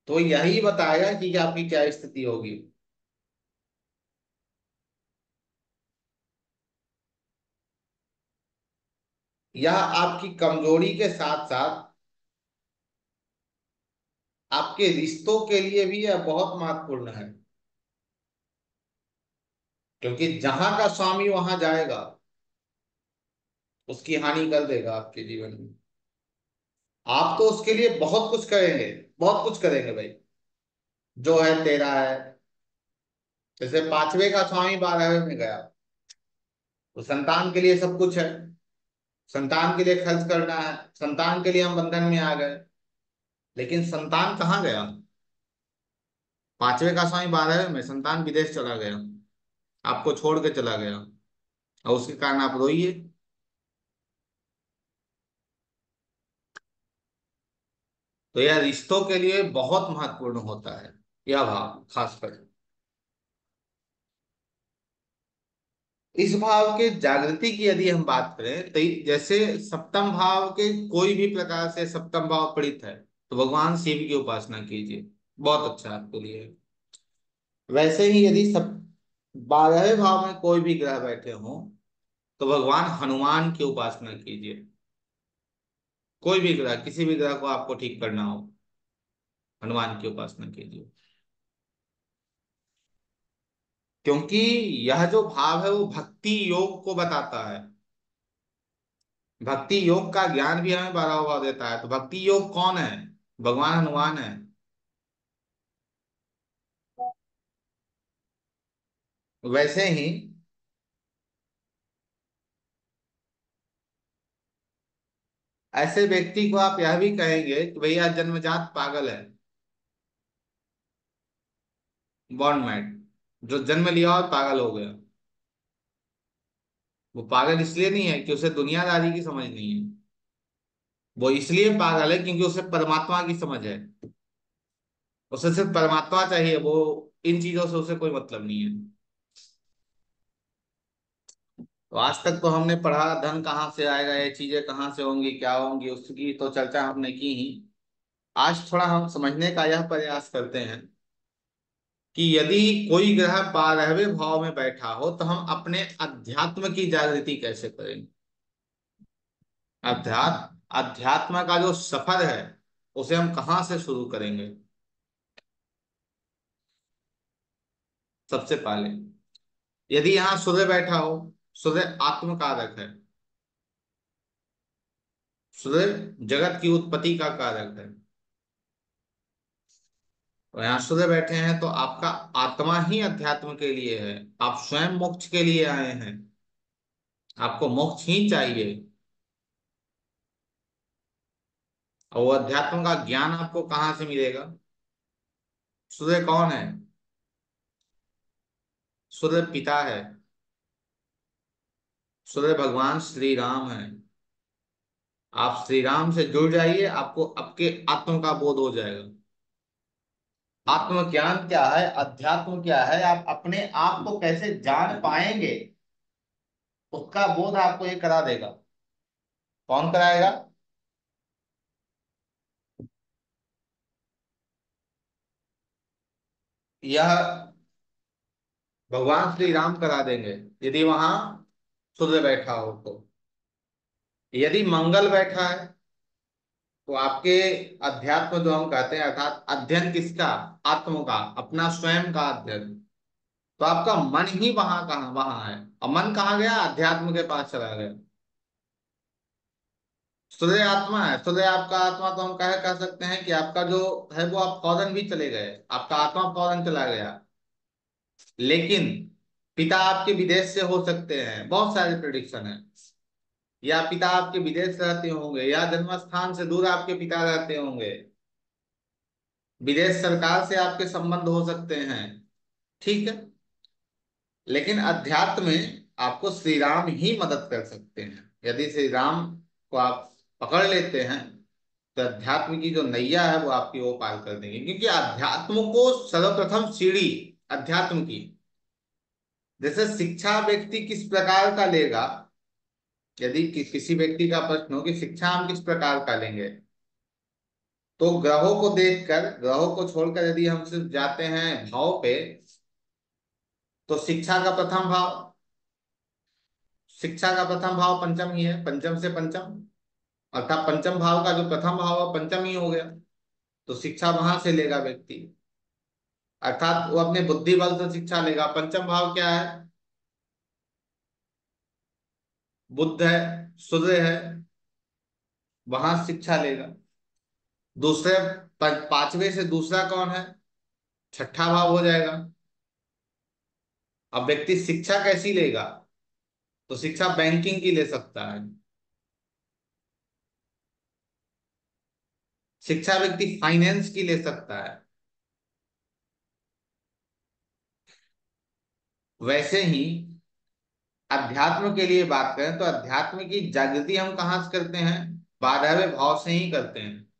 तो यही बताएगा कि आपकी क्या स्थिति होगी। यह आपकी कमजोरी के साथ साथ आपके रिश्तों के लिए भी यह बहुत महत्वपूर्ण है, क्योंकि जहां का स्वामी वहां जाएगा, उसकी हानि कर देगा आपके जीवन में। आप तो उसके लिए बहुत कुछ करेंगे, बहुत कुछ करेंगे भाई, जो है तेरा है। जैसे पांचवे का स्वामी 12वें में गया, तो संतान के लिए सब कुछ है, संतान के लिए खर्च करना है, संतान के लिए हम बंधन में आ गए। लेकिन संतान कहाँ गया? पांचवे का स्वामी 12वें में, संतान विदेश चला गया, आपको छोड़ के चला गया, और उसके कारण आप रोइए। तो यह रिश्तों के लिए बहुत महत्वपूर्ण होता है, यह भाव खासकर। इस भाव के जागृति की यदि हम बात करें, तो जैसे सप्तम भाव के कोई भी प्रकार से सप्तम भाव पीड़ित है, तो भगवान शिव की उपासना कीजिए, बहुत अच्छा आपके लिए है। वैसे ही यदि सब 12वें भाव में कोई भी ग्रह बैठे हों, तो भगवान हनुमान की उपासना कीजिए। कोई भी ग्रह, किसी भी ग्रह को आपको ठीक करना हो, हनुमान की उपासना कीजिए। क्योंकि यह जो भाव है वो भक्ति योग को बताता है। भक्ति योग का ज्ञान भी हमें 12वां भाव देता है। तो भक्ति योग कौन है? भगवान हनुमान है। वैसे ही ऐसे व्यक्ति को आप यह भी कहेंगे कि भैया जन्मजात पागल है, बॉर्न मैड, जो जन्म लिया और पागल हो गया। वो पागल इसलिए नहीं है कि उसे दुनियादारी की समझ नहीं है, वो इसलिए पागल है क्योंकि उसे परमात्मा की समझ है। उसे सिर्फ परमात्मा चाहिए, वो इन चीजों से उसे कोई मतलब नहीं है। तो आज तक तो हमने पढ़ा धन कहाँ से आएगा, ये चीजें कहाँ से होंगी, क्या होंगी, उसकी तो चर्चा हमने की ही। आज थोड़ा हम समझने का यह प्रयास करते हैं कि यदि कोई ग्रह 12वें भाव में बैठा हो, तो हम अपने अध्यात्म की जागृति कैसे करेंगे। अध्यात्म का जो सफर है, उसे हम कहाँ से शुरू करेंगे? सबसे पहले यदि यहाँ सूर्य बैठा हो, सूर्य आत्म कारक है, सूर्य जगत की उत्पत्ति का कारक है। तो यहाँ सूर्य बैठे हैं, तो आपका आत्मा ही अध्यात्म के लिए है। आप स्वयं मोक्ष के लिए आए हैं, आपको मोक्ष ही चाहिए। और वो अध्यात्म का ज्ञान आपको कहाँ से मिलेगा? सूर्य कौन है? सूर्य पिता है, सूर्य भगवान श्री राम है। आप श्री राम से जुड़ जाइए, आपको आपके आत्म का बोध हो जाएगा। आत्मज्ञान क्या है, अध्यात्म क्या है, आप अपने आप को कैसे जान पाएंगे, उसका बोध आपको ये करा देगा। कौन कराएगा? यह भगवान श्री राम करा देंगे, यदि वहां सूर्य बैठा हो तो। यदि मंगल बैठा है, तो आपके अध्यात्म जो हम कहते हैं, अर्थात अध्ययन किसका? आत्म का, अपना स्वयं का अध्ययन। तो आपका मन ही वहां कहाँ, वहां है। और मन कहाँ गया? अध्यात्म के पास चला गया। सूर्य आत्मा है, सूर्य आपका आत्मा, तो हम कह सकते हैं कि आपका जो है वो आप फौरन भी चले गए, आपका आत्मा फौरन चला गया। लेकिन पिता आपके विदेश से हो सकते हैं, बहुत सारे प्रिडिक्शन है। या पिता आपके विदेश रहते होंगे, या जन्म स्थान से दूर आपके पिता रहते होंगे, विदेश सरकार से आपके संबंध हो सकते हैं। ठीक है। लेकिन अध्यात्म में आपको श्री राम ही मदद कर सकते हैं। यदि श्री राम को आप पकड़ लेते हैं, तो अध्यात्म की जो नैया है वो आपकी वो पार कर देंगे। क्योंकि अध्यात्म को सर्वप्रथम सीढ़ी अध्यात्म की, जैसे शिक्षा व्यक्ति किस प्रकार का लेगा, यदि किसी व्यक्ति का प्रश्न हो कि शिक्षा हम किस प्रकार का लेंगे, तो ग्रहों को देखकर, ग्रहों को छोड़कर यदि हम सिर्फ जाते हैं भाव पे, तो शिक्षा का प्रथम भाव, शिक्षा का प्रथम भाव पंचम ही है, पंचम से पंचम, अर्थात पंचम भाव का जो प्रथम भाव है पंचम ही हो गया। तो शिक्षा वहां से लेगा व्यक्ति, अर्थात वो अपने बुद्धि बल से शिक्षा लेगा। पंचम भाव क्या है? बुद्ध है, सूर्य है, वहां शिक्षा लेगा। दूसरे पांचवे से दूसरा कौन है? छठा भाव हो जाएगा। अब व्यक्ति शिक्षा कैसी लेगा? तो शिक्षा बैंकिंग की ले सकता है, शिक्षा व्यक्ति फाइनेंस की ले सकता है। वैसे ही अध्यात्म के लिए बात करें तो अध्यात्म की जागृति हम कहाँ से करते हैं? 12वें भाव से ही करते हैं।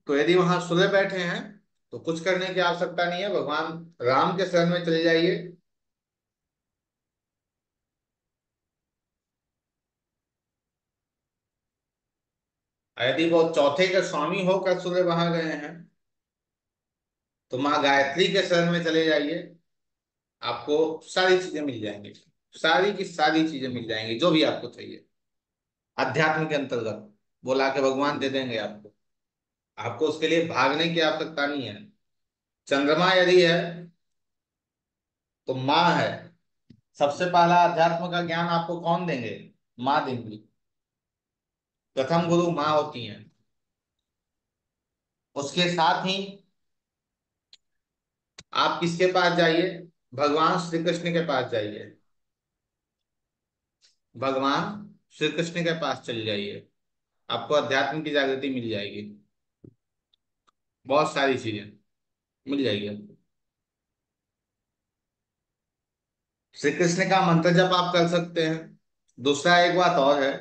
तो यदि वहां सूर्य बैठे हैं तो कुछ करने की आवश्यकता नहीं है, भगवान राम के शरण में चले जाइए। यदि वो चौथे के स्वामी होकर सूर्य वहां गए हैं तो माँ गायत्री के शरण में चले जाइए, आपको सारी चीजें मिल जाएंगी। सारी की सारी चीजें मिल जाएंगी जो भी आपको चाहिए अध्यात्म के अंतर्गत, वो ला के भगवान दे देंगे आपको। आपको उसके लिए भागने की आवश्यकता नहीं है। चंद्रमा यदि है तो माँ है। सबसे पहला अध्यात्म का ज्ञान आपको कौन देंगे? माँ देंगी। प्रथम गुरु माँ होती हैं। उसके साथ ही आप किसके पास जाइए? भगवान श्री कृष्ण के पास जाइए। भगवान श्री कृष्ण के पास चले जाइए, आपको अध्यात्म की जागृति मिल जाएगी। बहुत सारी चीजें मिल जाएगी आपको। श्री कृष्ण का मंत्र जप आप कर सकते हैं। दूसरा एक बात और है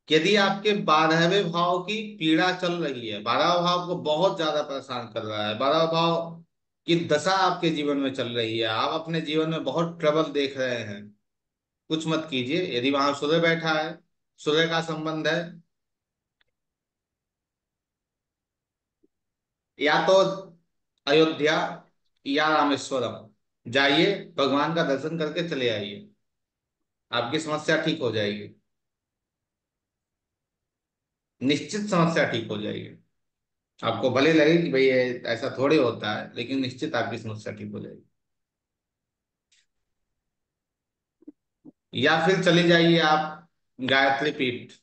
कि यदि आपके 12वें भाव की पीड़ा चल रही है, 12वां भाव को बहुत ज्यादा परेशान कर रहा है, 12वां भाव की दशा आपके जीवन में चल रही है, आप अपने जीवन में बहुत ट्रबल देख रहे हैं, कुछ मत कीजिए। यदि वहां सूर्य बैठा है, सूर्य का संबंध है, या तो अयोध्या या रामेश्वरम जाइए, भगवान का दर्शन करके चले आइए, आपकी समस्या ठीक हो जाएगी। निश्चित समस्या ठीक हो जाएगी। आपको भले लगे कि भाई ये ऐसा थोड़े होता है, लेकिन निश्चित आपकी समस्या ठीक हो जाएगी। या फिर चले जाइए आप गायत्री पीठ,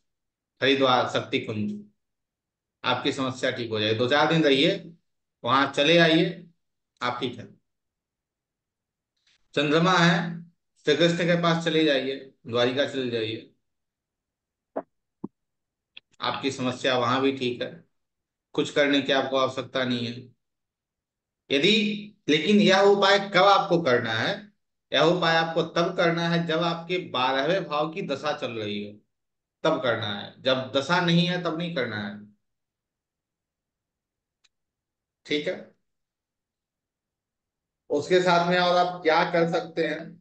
हरिद्वार शक्ति कुंज, आपकी समस्या ठीक हो जाएगी। 2-4 दिन रहिए, वहां चले आइए, आप ठीक है। चंद्रमा है, श्री कृष्ण के पास चले जाइए, द्वारिका चले जाइए, आपकी समस्या वहां भी ठीक है। कुछ करने की आपको आवश्यकता नहीं है। यदि लेकिन यह उपाय कब आपको करना है? यह उपाय आपको तब करना है जब आपके 12वें भाव की दशा चल रही हो, तब करना है। जब दशा नहीं है तब नहीं करना है। ठीक है। उसके साथ में और आप क्या कर सकते हैं?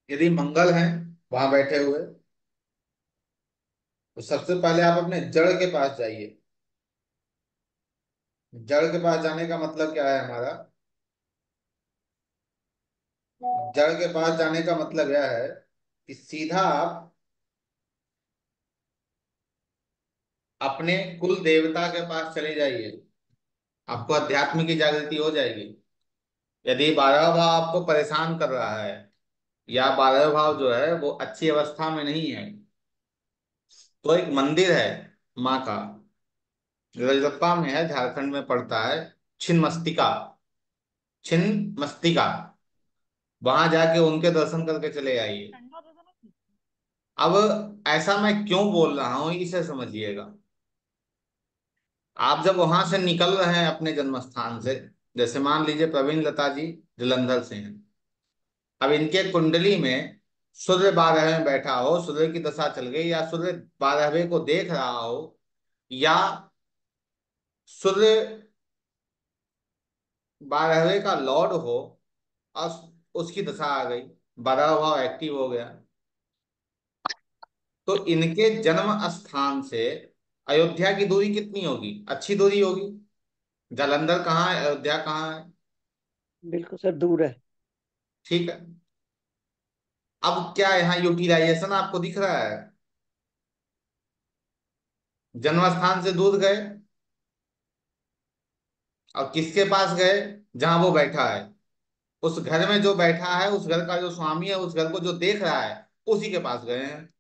यदि मंगल है वहां बैठे हुए, तो सबसे पहले आप अपने जड़ के पास जाइए। जड़ के पास जाने का मतलब क्या है हमारा? जड़ के पास जाने का मतलब यह है कि सीधा आप अपने कुल देवता के पास चले जाइए, आपको अध्यात्म की जागृति हो जाएगी। यदि 12वां भाव आपको परेशान कर रहा है, या 12वां भाव जो है वो अच्छी अवस्था में नहीं है, तो एक मंदिर है माँ का, रजरप्पा में है, झारखंड में पड़ता है, छिन्नमस्तिका। छिन्नमस्तिका, वहां जाके उनके दर्शन करके चले आइए। अब ऐसा मैं क्यों बोल रहा हूं इसे समझिएगा। आप जब वहां से निकल रहे हैं अपने जन्म स्थान से, जैसे मान लीजिए प्रवीण लता जी जलंधर से हैं, अब इनके कुंडली में सूर्य 12वें में बैठा हो, सूर्य की दशा चल गई, या सूर्य 12वें को देख रहा हो, या सूर्य 12वें का लॉर्ड हो और उसकी दशा आ गई, 12वां भाव एक्टिव हो गया, तो इनके जन्म स्थान से अयोध्या की दूरी कितनी होगी? अच्छी दूरी होगी। जालंधर कहाँ है, अयोध्या कहाँ है?
बिल्कुल सर, दूर है।
ठीक है। अब क्या यहाँ यूटिलाइजेशन आपको दिख रहा है? जन्म स्थान से दूर गए, और किसके पास गए? जहां वो बैठा है। उस घर में जो बैठा है, उस घर का जो स्वामी है, उस घर को जो देख रहा है, उसी के पास गए हैं।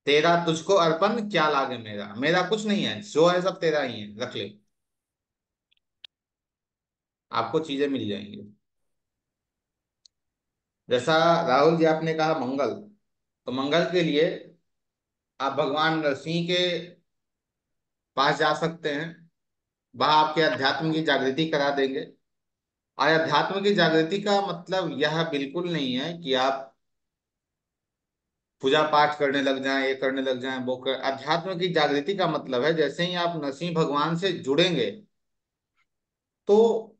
तेरा तुझको अर्पण क्या लागे मेरा, मेरा कुछ नहीं है, जो है सब तेरा ही है, रख ले। आपको चीजें मिल जाएंगी। जैसा राहुल जी आपने कहा मंगल, तो मंगल के लिए आप भगवान नरसिंह के पास जा सकते हैं। वहां आपके अध्यात्म की जागृति करा देंगे। और अध्यात्म की जागृति का मतलब यह बिल्कुल नहीं है कि आप पूजा पाठ करने लग जाएं, ये करने लग जाएं, वो कर। अध्यात्म की जागृति का मतलब है, जैसे ही आप नरसिंह भगवान से जुड़ेंगे, तो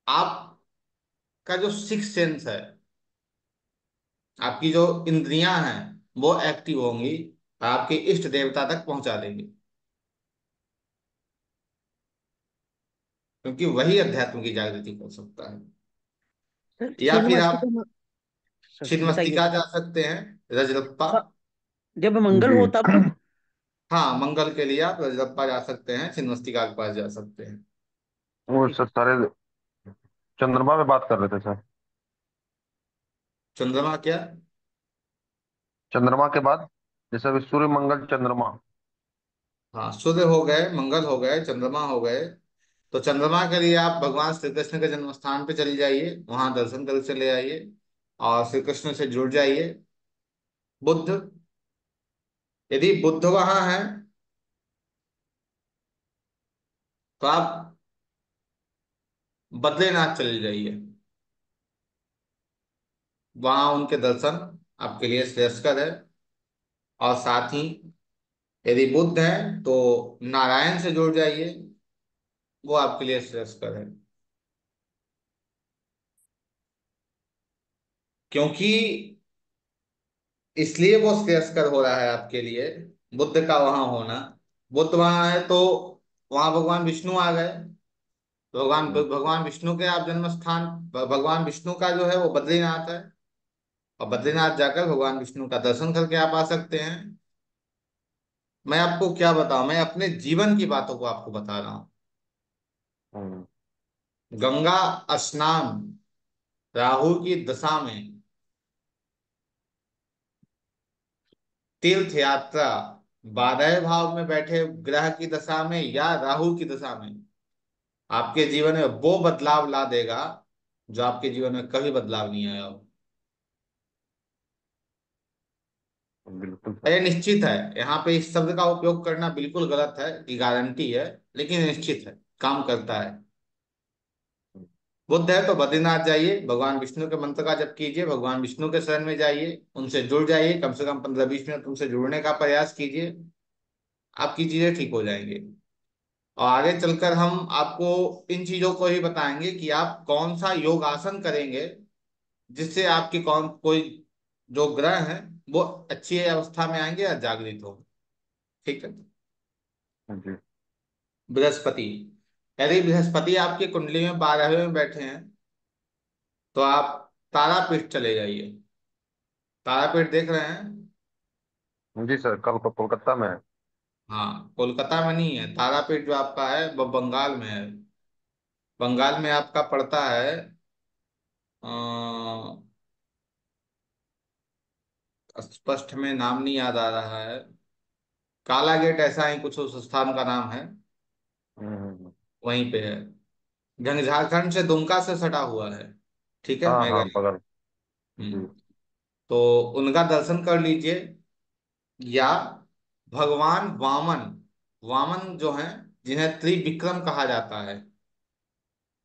आपका जो सिक्स सेंस है, आपकी जो इंद्रियां हैं, वो एक्टिव होंगी, और आपके इष्ट देवता तक पहुंचा देंगे। क्योंकि वही अध्यात्म की जागृति कर सकता है।
सर
या फिर
छिन्नमस्तिका
आप
सर बताइए।
छिन्नमस्तिका जा सकते हैं, रजरप्पा।
हाँ, जब मंगल
जी।
हो तब।
हाँ, मंगल के लिए आप रजरप्पा जा सकते हैं, छिन्नमस्तिका के पास जा सकते हैं।
वो
ठीक
सर
है।
सारे चंद्रमा पे बात कर रहे थे सर।
चंद्रमा क्या?
चंद्रमा के बाद, जैसे अभी सूर्य मंगल चंद्रमा।
हाँ, सूर्य हो गए, मंगल हो गए, चंद्रमा हो गए। तो चंद्रमा के लिए आप भगवान श्री कृष्ण के जन्म स्थान पे चले जाइए, वहां दर्शन कर चले आइए, और श्री कृष्ण से जुड़ जाइए। बुद्ध, यदि बुद्ध वहां है, तो आप बद्रीनाथ चले जाइए। वहां उनके दर्शन आपके लिए श्रेयस्कर है। और साथ ही यदि बुद्ध है, तो नारायण से जुड़ जाइए, वो आपके लिए श्रेयस्कर है। क्योंकि इसलिए वो श्रेयस्कर हो रहा है आपके लिए, बुद्ध का वहां होना। बुद्ध वहां है तो वहां भगवान विष्णु आ गए। भगवान
हम्म,
भगवान विष्णु के आप जन्म स्थान, भगवान विष्णु का जो है वो बद्रीनाथ है। और बद्रीनाथ जाकर भगवान विष्णु का दर्शन करके आप आ सकते हैं। मैं आपको क्या बताऊं, मैं अपने जीवन की बातों को आपको बता रहा हूँ।
हम्म,
गंगा स्नान राहु की दशा में, तीर्थ यात्रा 12 भाव में बैठे ग्रह की दशा में या राहु की दशा में, आपके जीवन में वो बदलाव ला देगा जो आपके जीवन में कभी बदलाव नहीं आया हो।
बिल्कुल सर।
ये निश्चित है। यहाँ पे इस शब्द का उपयोग करना बिल्कुल गलत है कि गारंटी है, लेकिन निश्चित है, काम करता है। बुद्ध है तो बद्रीनाथ जाइए, भगवान विष्णु के मंत्र का जप कीजिए, भगवान विष्णु के शरण में जाइए, उनसे जुड़ जाइए, कम से कम 15-20 मिनट उनसे जुड़ने का प्रयास कीजिए। आपकी चीजें ठीक हो जाएंगी। और आगे चलकर हम आपको इन चीजों को ही बताएंगे कि आप कौन सा योग आसन करेंगे, जिससे आपकी कौन कोई जो ग्रह हैं वो अच्छी अवस्था में आएंगे या जागृत हो। ठीक है।
जी।
बृहस्पति, यदि बृहस्पति आपकी कुंडली में 12वें में बैठे हैं, तो आप तारापीठ चले जाइए। तारापीठ देख रहे हैं?
जी सर, कल को कोलकाता में है।
हाँ, कोलकाता में नहीं है। तारापीठ जो आपका है वो बंगाल में है। बंगाल में आपका पड़ता है, अ, स्पष्ट में नाम नहीं याद आ रहा है। काला गेट ऐसा ही कुछ उस स्थान का नाम है।
हम्म,
वहीं पे है। झारखंड से दुमका से सटा हुआ है। ठीक है,
हाँ
मैं
हाँ,
गया।
बगल। जी।
हम्म। तो उनका दर्शन कर लीजिए। या भगवान वामन, वामन जो हैं, जिन्हें त्रिविक्रम कहा जाता है।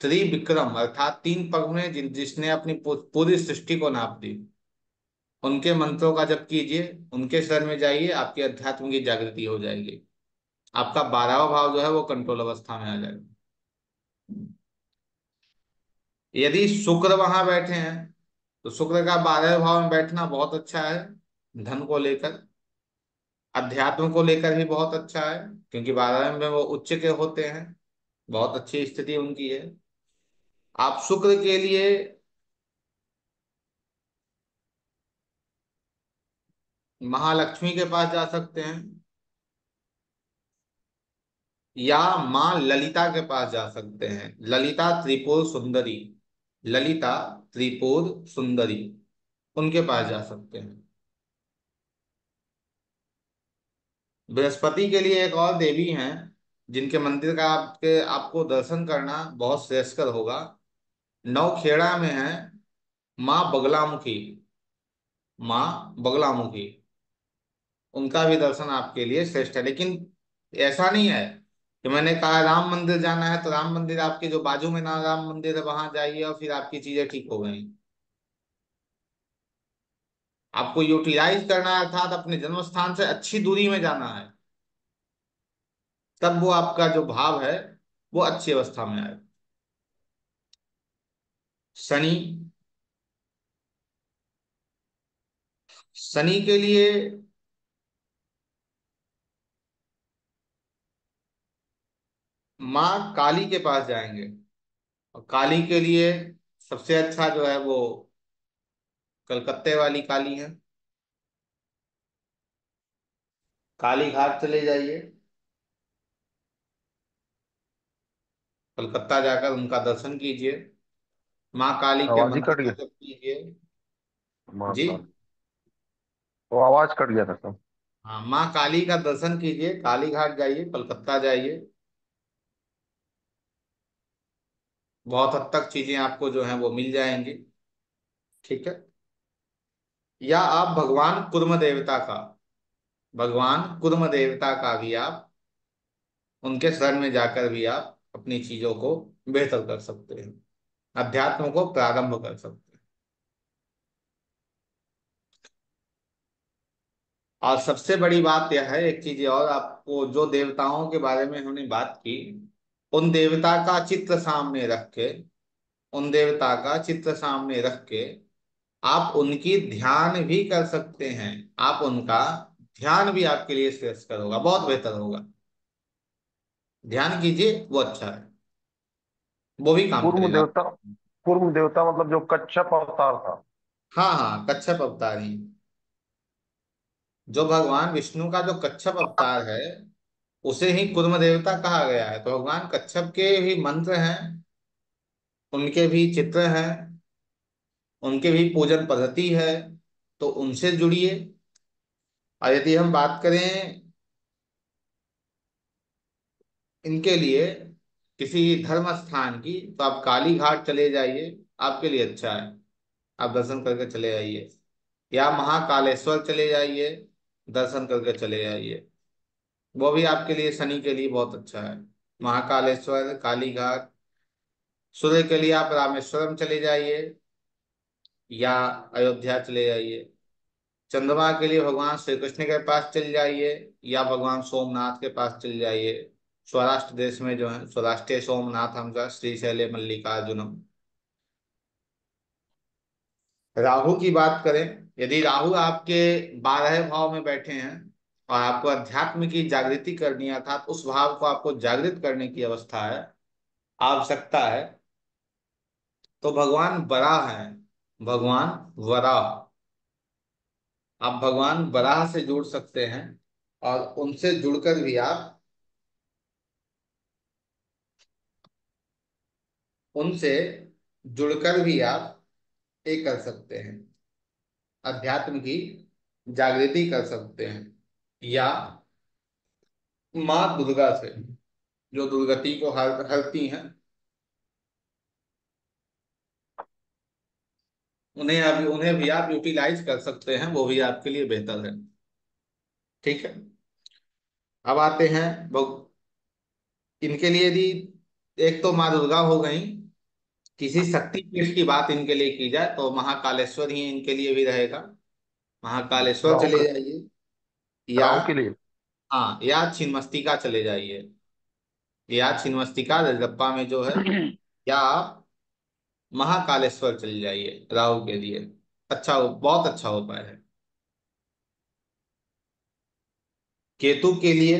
त्रिविक्रम अर्थात 3 पग में जिसने अपनी पूरी सृष्टि को नाप दी, उनके मंत्रों का जप कीजिए, उनके शरण में जाइए, आपकी अध्यात्म की जागृति हो जाएगी। आपका 12वां भाव जो है वो कंट्रोल अवस्था में आ जाएगा। यदि शुक्र वहां बैठे हैं, तो शुक्र का 12वें भाव में बैठना बहुत अच्छा है, धन को लेकर। अध्यात्म को लेकर भी बहुत अच्छा है, क्योंकि 12वें में वो उच्च के होते हैं, बहुत अच्छी स्थिति उनकी है। आप शुक्र के लिए महालक्ष्मी के पास जा सकते हैं, या माँ ललिता के पास जा सकते हैं। ललिता त्रिपुर सुंदरी, ललिता त्रिपुर सुंदरी, उनके पास जा सकते हैं। बृहस्पति के लिए एक और देवी हैं, जिनके मंदिर का आपको दर्शन करना बहुत श्रेयस्कर होगा। नौखेड़ा में है माँ बगलामुखी, माँ बगलामुखी, उनका भी दर्शन आपके लिए श्रेष्ठ है। लेकिन ऐसा नहीं है कि मैंने कहा राम मंदिर जाना है तो राम मंदिर आपके जो बाजू में ना राम मंदिर है वहां जाइए और फिर आपकी चीजें ठीक हो गई। आपको यूटिलाइज करना है, अर्थात अपने जन्म स्थान से अच्छी दूरी में जाना है, तब वो आपका जो भाव है वो अच्छी अवस्था में आए। शनि, शनि के लिए माँ काली के पास जाएंगे, और काली के लिए सबसे अच्छा जो है वो कलकत्ते वाली काली है। काली घाट चले जाइए, कलकत्ता जाकर उनका दर्शन कीजिए, माँ काली के
आवाज ही
मंत्र
कट
का
गया।
जप कीजिए। जी।
महाकाल। तो आवाज कट गया था सब।
हाँ, माँ काली का दर्शन कीजिए, काली घाट जाइए, कलकत्ता जाइए, बहुत हद तक चीजें आपको जो है वो मिल जाएंगी। ठीक है। या आप भगवान कुर्म देवता का भी आप उनके शरण में जाकर भी आप अपनी चीजों को बेहतर कर सकते हैं, अध्यात्म को प्रारंभ कर सकते हैं। और सबसे बड़ी बात यह है, एक चीज और आपको, जो देवताओं के बारे में हमने बात की, उन देवता का चित्र सामने रख के उन देवता का चित्र सामने रख के आप उनकी ध्यान भी कर सकते हैं। आप उनका ध्यान भी आपके लिए श्रेयस्कर होगा, बहुत बेहतर होगा। ध्यान कीजिए, वो अच्छा है, वो भी काम
कूर्म
करेगा।
देवता। कूर्म देवता मतलब जो कच्छप अवतार था।
हाँ हाँ, कच्छप अवतार ही, जो भगवान विष्णु का जो कच्छप अवतार है, उसे ही कुर्म देवता कहा गया है। तो भगवान कच्छप के भी मंत्र हैं, उनके भी चित्र हैं, उनके भी पूजन पद्धति है, तो उनसे जुड़िए। और यदि हम बात करें इनके लिए किसी धर्म स्थान की, तो आप काली घाट चले जाइए, आपके लिए अच्छा है, आप दर्शन करके चले आइए। या महाकालेश्वर चले जाइए, दर्शन करके चले आइए, वो भी आपके लिए, शनि के लिए बहुत अच्छा है। महाकालेश्वर, काली घाट। सूर्य के लिए आप रामेश्वरम चले जाइए, या अयोध्या चले जाइए। चंद्रमा के लिए भगवान श्री कृष्ण के पास चल जाइए, या भगवान सोमनाथ के पास चल जाइए। सौराष्ट्र देश में जो है सौराष्ट्र सोमनाथ हमका श्रीशैल मल्लिकार्जुनम। राहु की बात करें, यदि राहु आपके 12वें भाव में बैठे हैं और आपको अध्यात्म की जागृति करनी है, अर्थात उस भाव को आपको जागृत करने की अवस्था है, आवश्यकता है, तो भगवान वराह हैं, भगवान वराह, आप भगवान वराह से जुड़ सकते हैं, और उनसे जुड़कर भी आप उनसे जुड़कर भी आप एक कर सकते हैं, अध्यात्म की जागृति कर सकते हैं। या माँ दुर्गा से, जो दुर्गति को हरती हैं, उन्हें भी आप यूटिलाइज कर सकते हैं, वो भी आपके लिए बेहतर है। ठीक है। अब आते हैं इनके लिए यदि, एक तो माँ दुर्गा हो गई, किसी शक्ति पीठ की बात इनके लिए की जाए तो महाकालेश्वर ही इनके लिए भी रहेगा, महाकालेश्वर
राहु
चले
के
जाइए। या
राहु के लिए।
हाँ, या छिन्नमस्तिका चले जाइए, या छिन्नमस्तिका रजरप्पा में जो है, या आप महाकालेश्वर चले जाइए राहु के लिए। अच्छा बहुत अच्छा उपाय है। केतु के लिए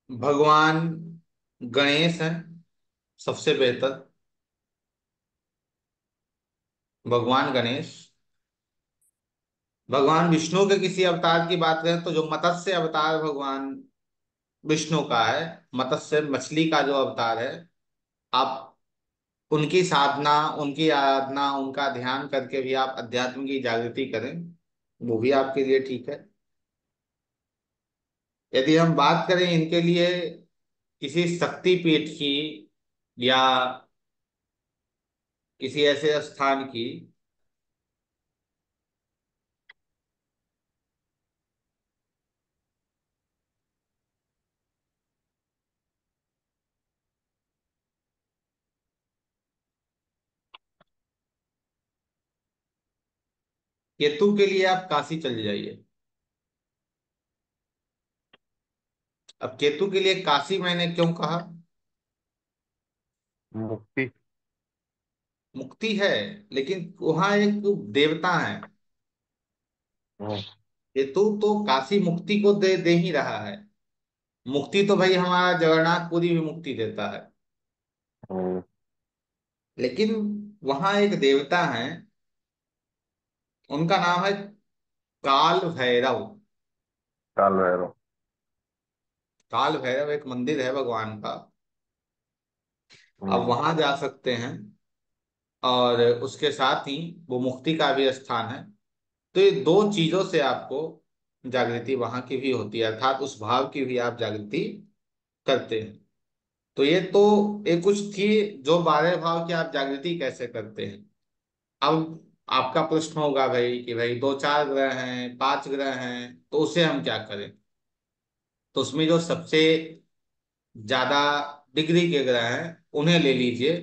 भगवान गणेश हैं सबसे बेहतर। भगवान गणेश। भगवान विष्णु के किसी अवतार की बात करें तो जो मत्स्य अवतार भगवान विष्णु का है, मत्स्य मछली का जो अवतार है, आप उनकी साधना, उनकी आराधना, उनका ध्यान करके भी आप अध्यात्म की जागृति करें, वो भी आपके लिए ठीक है। यदि हम बात करें इनके लिए किसी शक्ति पीठ की या किसी ऐसे स्थान की, केतु के लिए आप काशी चले जाइए। अब केतु के लिए काशी मैंने क्यों कहा?
मुक्ति।
मुक्ति है, लेकिन वहां एक देवता है।
हम्म,
केतु तो काशी मुक्ति को दे दे ही रहा है। मुक्ति तो भाई हमारा जगन्नाथपुरी भी मुक्ति देता है,
हम्म,
लेकिन वहां एक देवता है, उनका नाम है काल भैरव।
काल भैरव।
काल भैरव एक मंदिर है भगवान का, आप
हम्म,
वहां जा सकते हैं। और उसके साथ ही वो मुक्ति का भी स्थान है। तो ये दो चीजों से आपको जागृति वहां की भी होती है, अर्थात उस भाव की भी आप जागृति करते हैं। तो ये तो एक कुछ थी जो 12 भाव की आप जागृति कैसे करते हैं। अब आपका प्रश्न होगा भाई कि भाई दो चार ग्रह हैं, पांच ग्रह हैं, तो उसे हम क्या करें? तो उसमें जो सबसे ज्यादा डिग्री के ग्रह हैं उन्हें ले लीजिए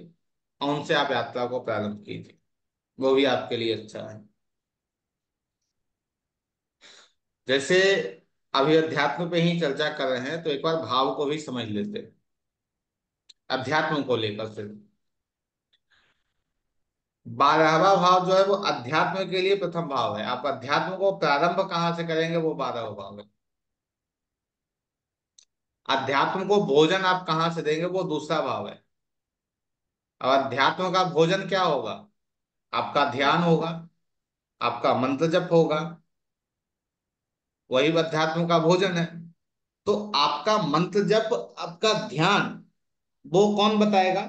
और उनसे आप यात्रा को प्रारंभ कीजिए, वो भी आपके लिए अच्छा है। जैसे अभी अध्यात्म पे ही चर्चा कर रहे हैं, तो एक बार भाव को भी समझ लेते हैं, अध्यात्म को लेकर सिर्फ। 12वां भाव जो है वो अध्यात्म के लिए प्रथम भाव है। आप अध्यात्म को प्रारंभ कहाँ से करेंगे, वो 12वां भाव है। अध्यात्म को भोजन आप कहाँ से देंगे, वो दूसरा भाव है। अब अध्यात्म का भोजन क्या होगा? आपका ध्यान होगा, आपका मंत्र जप होगा, वही अध्यात्म का भोजन है। तो आपका मंत्र जप, आपका ध्यान, वो कौन बताएगा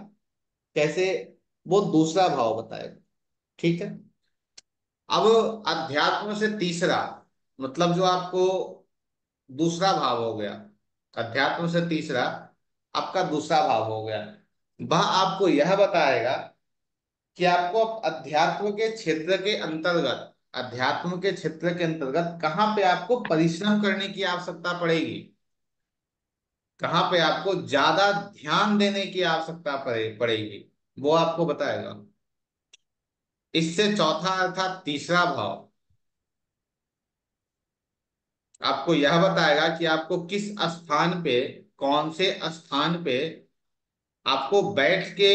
कैसे? वो दूसरा भाव बताएगा। ठीक है। अब अध्यात्म से तीसरा, मतलब जो आपको दूसरा भाव हो गया, अध्यात्म से तीसरा आपका दूसरा भाव हो गया, वह आपको यह बताएगा कि आपको अध्यात्म के क्षेत्र के अंतर्गत, अध्यात्म के क्षेत्र के अंतर्गत कहाँ पे आपको परिश्रम करने की आवश्यकता पड़ेगी, कहाँ पे आपको ज्यादा ध्यान देने की आवश्यकता पड़ेगी, वो आपको बताएगा। इससे चौथा अर्थात तीसरा भाव आपको यह बताएगा कि आपको किस स्थान पे, कौन से स्थान पे आपको बैठ के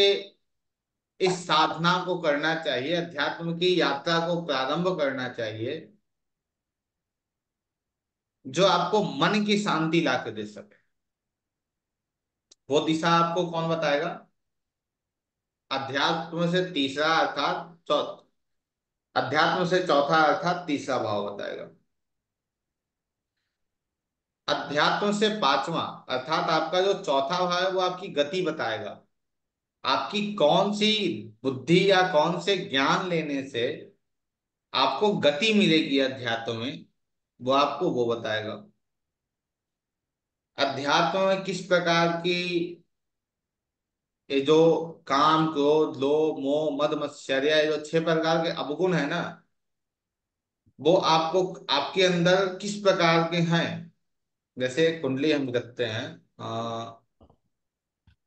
इस साधना को करना चाहिए, अध्यात्म की यात्रा को प्रारंभ करना चाहिए, जो आपको मन की शांति ला के दे सके। वो दिशा आपको कौन बताएगा? अध्यात्म से तीसरा अर्थात अध्यात्म से चौथा अर्थात तीसरा भाव बताएगा। अध्यात्म से पांचवा अर्थात आपका जो चौथा भाव है वो आपकी गति बताएगा। आपकी कौन सी बुद्धि या कौन से ज्ञान लेने से आपको गति मिलेगी अध्यात्म में, वो आपको वो बताएगा। अध्यात्म में किस प्रकार की ये जो काम, क्रोध, लोभ, मोह, मद, मत्सर्य, ये जो 6 प्रकार के अवगुण है ना, वो आपको, आपके अंदर किस प्रकार के हैं। जैसे कुंडली हम रखते हैं,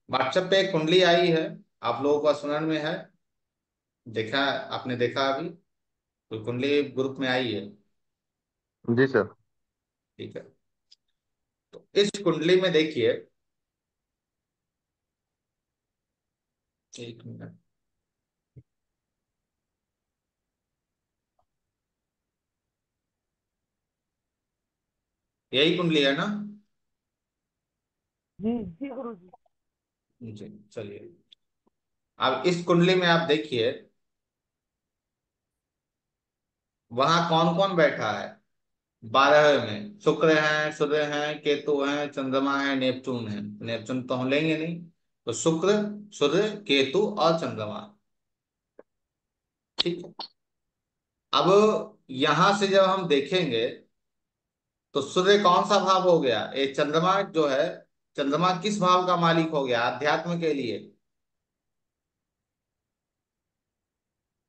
व्हाट्सएप पे एक कुंडली आई है, आप लोगों को स्मरण में है, देखा, आपने देखा अभी कोई कुंडली ग्रुप में आई है?
जी सर।
ठीक है। तो इस कुंडली में देखिए, एक मिनट, यही कुंडली है ना?
जी जी गुरु जी।
जी चलिए। अब इस कुंडली में आप देखिए, वहां कौन कौन बैठा है। 12 में शुक्र है, सूर्य है, केतु है, चंद्रमा है, नेपचून है। नेपचून तो हम लेंगे नहीं, तो शुक्र, सूर्य, केतु और चंद्रमा। ठीक है। अब यहां से जब हम देखेंगे तो सूर्य कौन सा भाव हो गया, ये चंद्रमा जो है, चंद्रमा किस भाव का मालिक हो गया अध्यात्म के लिए?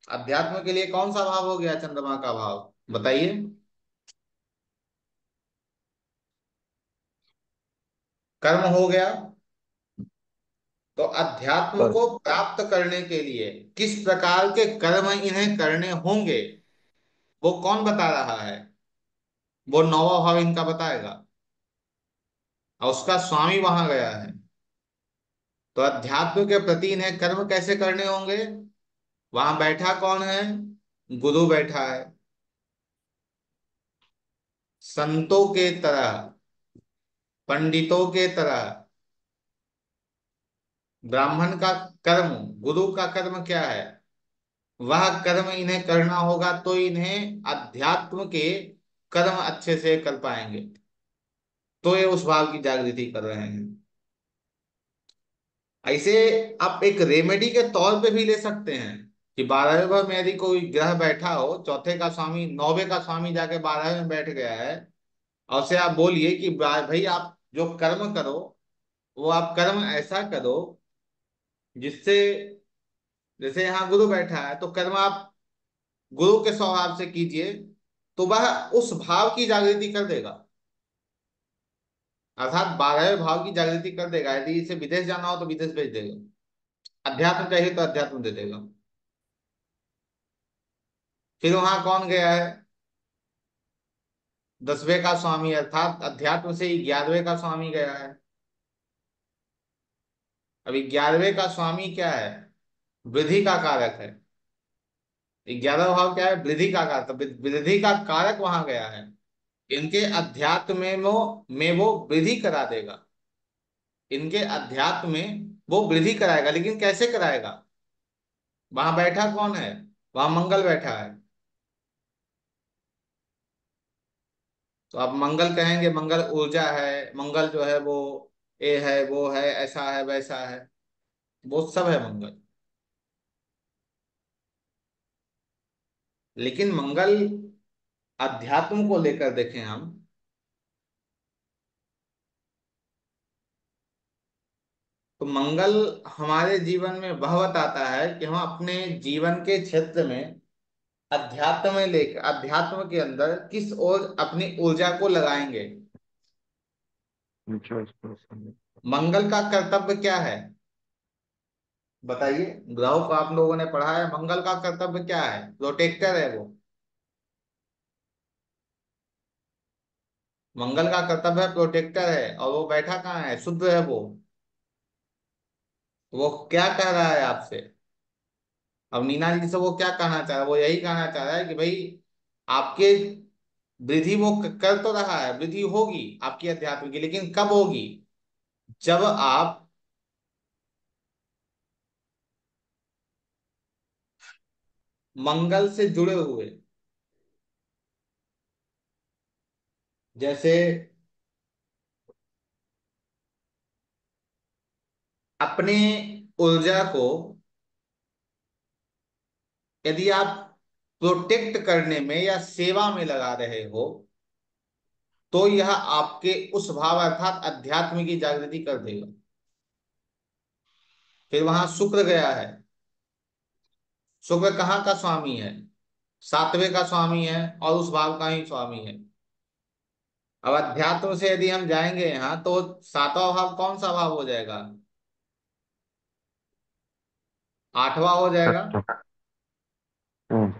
अध्यात्म के लिए कौन सा भाव हो गया चंद्रमा का भाव, बताइए। कर्म हो गया। तो अध्यात्म
कर्म।
को प्राप्त करने के लिए किस प्रकार के कर्म इन्हें करने होंगे, वो कौन बता रहा है? वो नौवा भाव इनका बताएगा, और उसका स्वामी वहां गया है। तो अध्यात्म के प्रति इन्हें कर्म कैसे करने होंगे? वहां बैठा कौन है? गुरु बैठा है। संतों के तरह, पंडितों के तरह, ब्राह्मण का कर्म, गुरु का कर्म क्या है, वह कर्म इन्हें करना होगा, तो इन्हें अध्यात्म के कर्म अच्छे से कर पाएंगे। तो ये उस भाव की जागृति कर रहे हैं। ऐसे आप एक रेमेडी के तौर पे भी ले सकते हैं कि 12वें भाव में यदि कोई ग्रह बैठा हो, चौथे का स्वामी 9वें का स्वामी जाके 12वें में बैठ गया है, और उसे आप बोलिए कि भाई आप जो कर्म करो, वो आप कर्म ऐसा करो जिससे, जैसे यहाँ गुरु बैठा है, तो कर्म आप गुरु के स्वभाव से कीजिए, तो वह उस भाव की जागृति कर देगा। अर्थात 12वें भाव की जागृति कर देगा। यदि इसे विदेश जाना हो तो विदेश भेज देगा, अध्यात्म चाहिए तो अध्यात्म दे देगा। फिर वहां कौन गया है? 10वें का स्वामी, अर्थात अध्यात्म से ही 11वें का स्वामी गया है। अभी 11वें का स्वामी क्या है? वृद्धि का कारक है। 11वां भाव क्या है? वृद्धि का कारक, तो वृद्धि का कारक वहां गया है। इनके अध्यात्म में वो वृद्धि करा देगा। इनके अध्यात्म में वो वृद्धि कराएगा, लेकिन कैसे कराएगा? वहां बैठा कौन है? वहां मंगल बैठा है। तो आप मंगल कहेंगे, मंगल ऊर्जा है, मंगल जो है वो ये है, वो है, ऐसा है, वैसा है, वो सब है मंगल। लेकिन मंगल अध्यात्म को लेकर देखें हम, तो मंगल हमारे जीवन में वह बताता है कि हम अपने जीवन के क्षेत्र में अध्यात्म में लेकर, अध्यात्म के अंदर किस ओर अपनी ऊर्जा को लगाएंगे।
जो इसको समझ।
मंगल का कर्तव्य क्या है, बताइए। ग्रहों को आप लोगों ने पढ़ा है, मंगल का कर्तव्य क्या है? प्रोटेक्टर है वो। मंगल का कर्तव्य है, प्रोटेक्टर है, और वो बैठा कहाँ है? शुद्ध है वो। वो क्या कह रहा है आपसे? अब मीना जी से वो क्या कहना चाह रहा है? वो यही कहना चाह रहा है कि भाई आपके वृद्धि वो कर तो रहा है, वृद्धि होगी आपकी अध्यात्म की, लेकिन कब होगी? जब आप मंगल से जुड़े हुए, जैसे अपने ऊर्जा को यदि आप प्रोटेक्ट करने में या सेवा में लगा रहे हो, तो यह आपके उस भाव अर्थात अध्यात्म की जागृति कर देगा। फिर वहां शुक्र गया है। शुक्र कहाँ का स्वामी है? 7वें का स्वामी है, और उस भाव का ही स्वामी है। अब अध्यात्म से यदि हम जाएंगे यहाँ, तो 7वां भाव कौन सा भाव हो जाएगा? 8वां हो जाएगा।
सत्य। हम्म।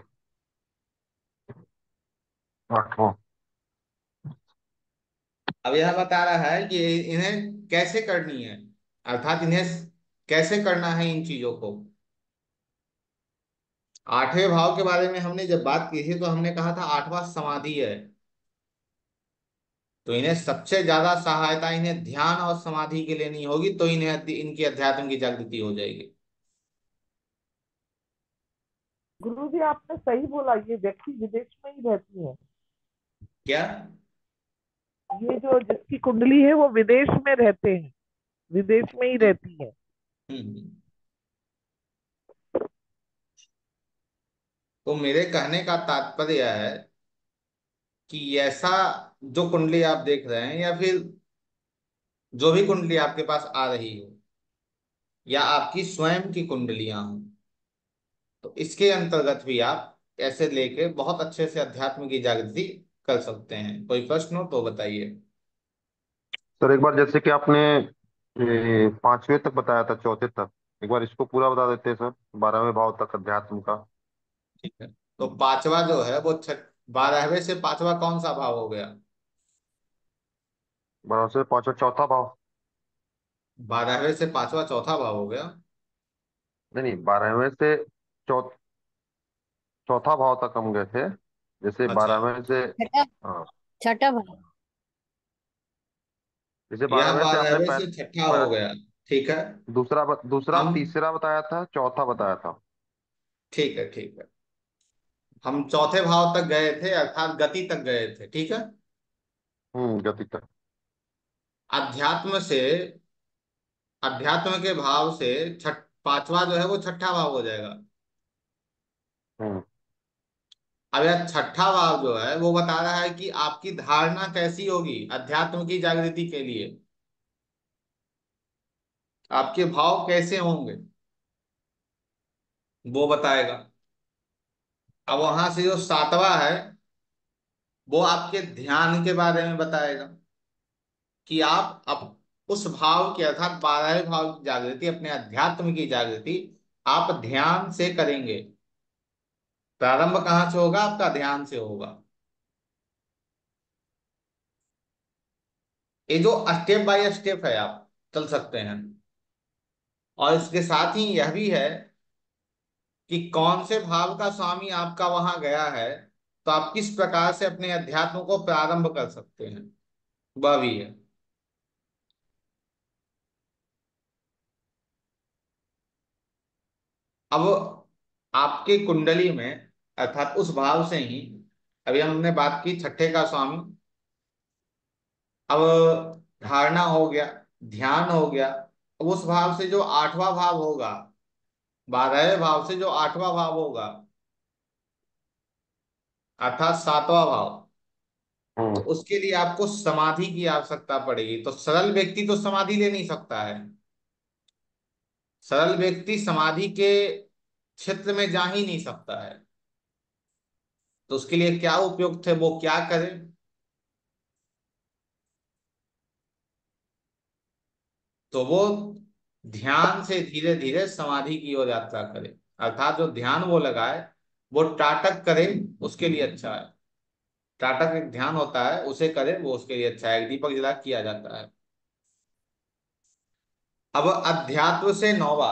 8वां।
अब यह बता रहा है कि इन्हें कैसे करनी है, अर्थात इन्हें कैसे करना है इन चीजों को। 8वें भाव के बारे में हमने जब बात की थी, तो हमने कहा था 8वां समाधि है। तो इन्हें सबसे ज्यादा सहायता इन्हें ध्यान और समाधि के लिए नहीं होगी, तो इन्हें इनकी अध्यात्म की जागृति हो जाएगी।
गुरु जी आपने सही बोला, ये व्यक्ति विदेश में ही रहती है।
क्या?
ये जो जिसकी कुंडली है वो विदेश में रहते हैं, विदेश में ही रहती है।
हम्म। तो मेरे कहने का तात्पर्य है कि ऐसा जो कुंडली आप देख रहे हैं, या फिर जो भी कुंडली आपके पास आ रही हो, या आपकी स्वयं की कुंडलियां हो, तो इसके अंतर्गत भी आप ऐसे लेके बहुत अच्छे से अध्यात्म की जागृति कर सकते हैं। कोई प्रश्न हो तो बताइए।
सर एक बार जैसे कि आपने पांचवें तक बताया था, चौथे तक, एक बार इसको पूरा बता देते हैं सर, 12वें भाव तक अध्यात्म का।
ठीक है। तो पांचवा जो है वो 12वें से पांचवा कौन सा भाव हो गया?
12 से पांचवा चौथा भाव।
12वें से पांचवा चौथा भाव हो गया।
नहीं नहीं, 12वें से चौ, चौथा भाव तक हम गए थे, जैसे
अच्छा।
12वें से।
छठा,
हाँ,
छठा भाव।
जैसे
यह
12वें से आपने
12वें से छठा हो गया। ठीक है।
दूसरा
हम
तीसरा बताया था, चौथा बताया था।
ठीक है, ठीक है। हम चौथे भाव तक गए थे, अर्थात गति तक गए थे। ठीक है।
गति तक।
अध्यात्म से, अध्यात्म के भाव से छठ पांचवा जो है वो छठा भाव हो जाएगा।
हम्म
अब यह छठा भाव जो है वो बता रहा है कि आपकी धारणा कैसी होगी अध्यात्म की जागृति के लिए, आपके भाव कैसे होंगे वो बताएगा। अब वहां से जो सातवां है वो आपके ध्यान के बारे में बताएगा, कि आप अब उस भाव की, अर्थात 12वें भाव की जागृति, अपने अध्यात्म की जागृति आप ध्यान से करेंगे। प्रारंभ कहाँ से होगा? आपका ध्यान से होगा। ये जो स्टेप बाय स्टेप है आप चल सकते हैं। और इसके साथ ही यह भी है कि कौन से भाव का स्वामी आपका वहां गया है, तो आप किस प्रकार से अपने अध्यात्म को प्रारंभ कर सकते हैं, वह भी है। अब आपकी कुंडली में, अर्थात उस भाव से ही, अभी हमने बात की छठे का स्वामी, अब धारणा हो गया, ध्यान हो गया। अब उस भाव से जो आठवां भाव होगा, 12वें भाव से जो आठवां भाव होगा, अर्थात सातवां भाव, तो
हम्म
उसके लिए आपको समाधि की आवश्यकता पड़ेगी। तो सरल व्यक्ति तो समाधि ले नहीं सकता है। सरल व्यक्ति समाधि के क्षेत्र में जा ही नहीं सकता है। तो उसके लिए क्या उपयुक्त है, वो क्या करे? तो वो ध्यान से धीरे धीरे समाधि की ओर यात्रा करे, अर्थात जो ध्यान वो लगाए वो टाटक करे, उसके लिए अच्छा है। टाटक एक ध्यान होता है, उसे करे, वो उसके लिए अच्छा है। एक दीपक जला किया जाता है। अब अध्यात्म से नौवा,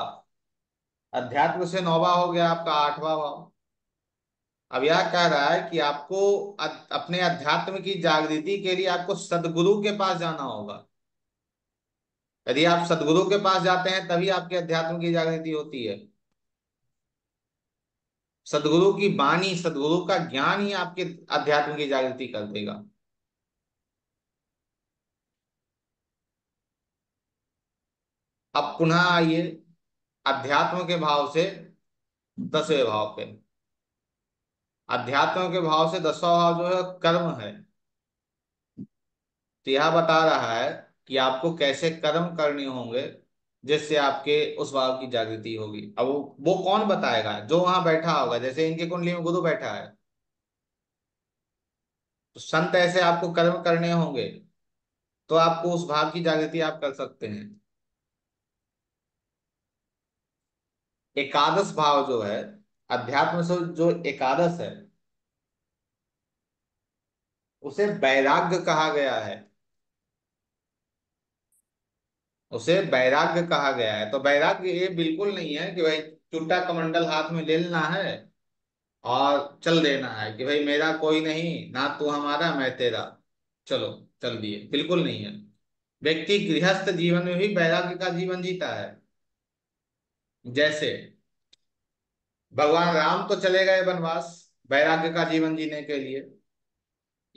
अध्यात्म से नौवा हो गया आपका आठवां भाव। अब यह कह रहा है कि आपको अपने अध्यात्म की जागृति के लिए आपको सदगुरु के पास जाना होगा। यदि आप सदगुरु के पास जाते हैं तभी आपके अध्यात्म की जागृति होती है। सदगुरु की वाणी, सदगुरु का ज्ञान ही आपके अध्यात्म की जागृति कर देगा। अब पुनः आइए अध्यात्म के भाव से 10वें भाव पे। अध्यात्म के भाव से 10वां भाव जो है कर्म है। तो यह बता रहा है कि आपको कैसे कर्म करने होंगे जिससे आपके उस भाव की जागृति होगी। अब वो कौन बताएगा? जो वहां बैठा होगा। जैसे इनके कुंडली में गुरु बैठा है, तो संत ऐसे आपको कर्म करने होंगे, तो आपको उस भाव की जागृति आप कर सकते हैं। एकादश भाव जो है, अध्यात्म से जो एकादश है, उसे वैराग्य कहा गया है। उसे वैराग्य कहा गया है। तो वैराग्य ये बिल्कुल नहीं है कि भाई चुट्टा कमंडल हाथ में ले लेना है और चल देना है कि भाई मेरा कोई नहीं, ना तू हमारा मैं तेरा। चलो, चल दिए, बिल्कुल नहीं है। व्यक्ति गृहस्थ जीवन में भी वैराग्य का जीवन जीता है। जैसे भगवान राम तो चले गए वनवास वैराग्य का जीवन जीने के लिए,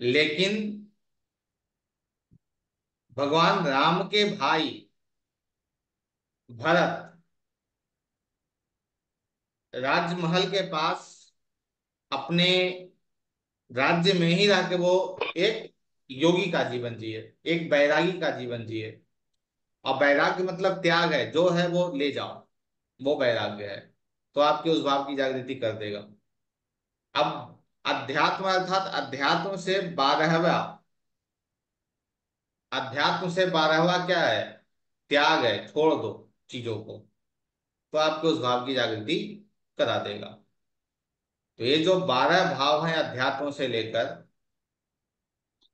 लेकिन भगवान राम के भाई भरत राजमहल के पास अपने राज्य में ही रह के वो एक योगी का जीवन जिए, एक बैरागी का जीवन जिए। और वैराग्य मतलब त्याग है, जो है वो ले जाओ, वो वैराग्य है। तो आपके उस भाव की जागृति कर देगा। अब अध्यात्म अर्थात अध्यात्म से 12वां क्या है? त्याग है, छोड़ दो चीजों को। तो आपके उस भाव की जागृति करा देगा। तो ये जो 12 भाव हैं अध्यात्म से लेकर,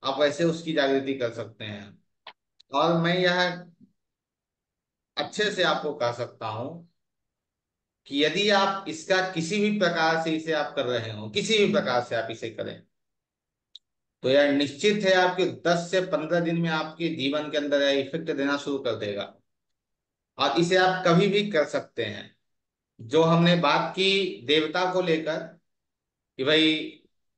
आप वैसे उसकी जागृति कर सकते हैं। और मैं यह अच्छे से आपको कह सकता हूं कि यदि आप इसका किसी भी प्रकार से इसे आप कर रहे हो, किसी भी प्रकार से आप इसे करें, तो यह निश्चित है आपके 10 से 15 दिन में आपके जीवन के अंदर यह इफेक्ट देना शुरू कर देगा। और इसे आप कभी भी कर सकते हैं। जो हमने बात की देवता को लेकर कि भाई,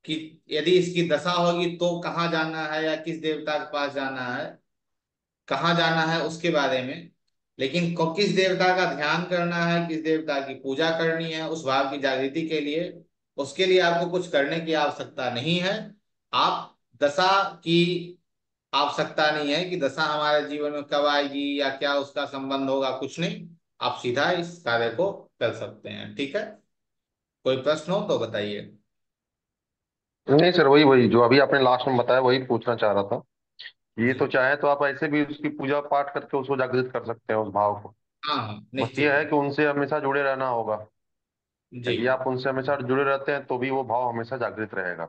कि यदि इसकी दशा होगी तो कहाँ जाना है या किस देवता के पास जाना है, कहाँ जाना है उसके बारे में। लेकिन किस देवता का ध्यान करना है, किस देवता की पूजा करनी है उस भाव की जागृति के लिए, उसके लिए आपको कुछ करने की आवश्यकता नहीं है। आप दशा की आवश्यकता नहीं है कि दशा हमारे जीवन में कब आएगी या क्या उसका संबंध होगा, कुछ नहीं। आप सीधा इस कार्य को कर सकते हैं। ठीक है, कोई प्रश्न हो तो बताइए।
नहीं सर, वही वही जो अभी आपने लास्ट में बताया वही पूछना चाह रहा था। ये
जी।
तो चाहे तो आप ऐसे भी उसकी पूजा पाठ करके उसको जागृत कर सकते हैं, उस भाव को।
हाँ हाँ,
बस ये
निश्चित।
है कि उनसे हमेशा जुड़े रहना होगा।
जी।
यदि आप उनसे हमेशा जुड़े रहते हैं तो भी वो भाव हमेशा जागृत रहेगा।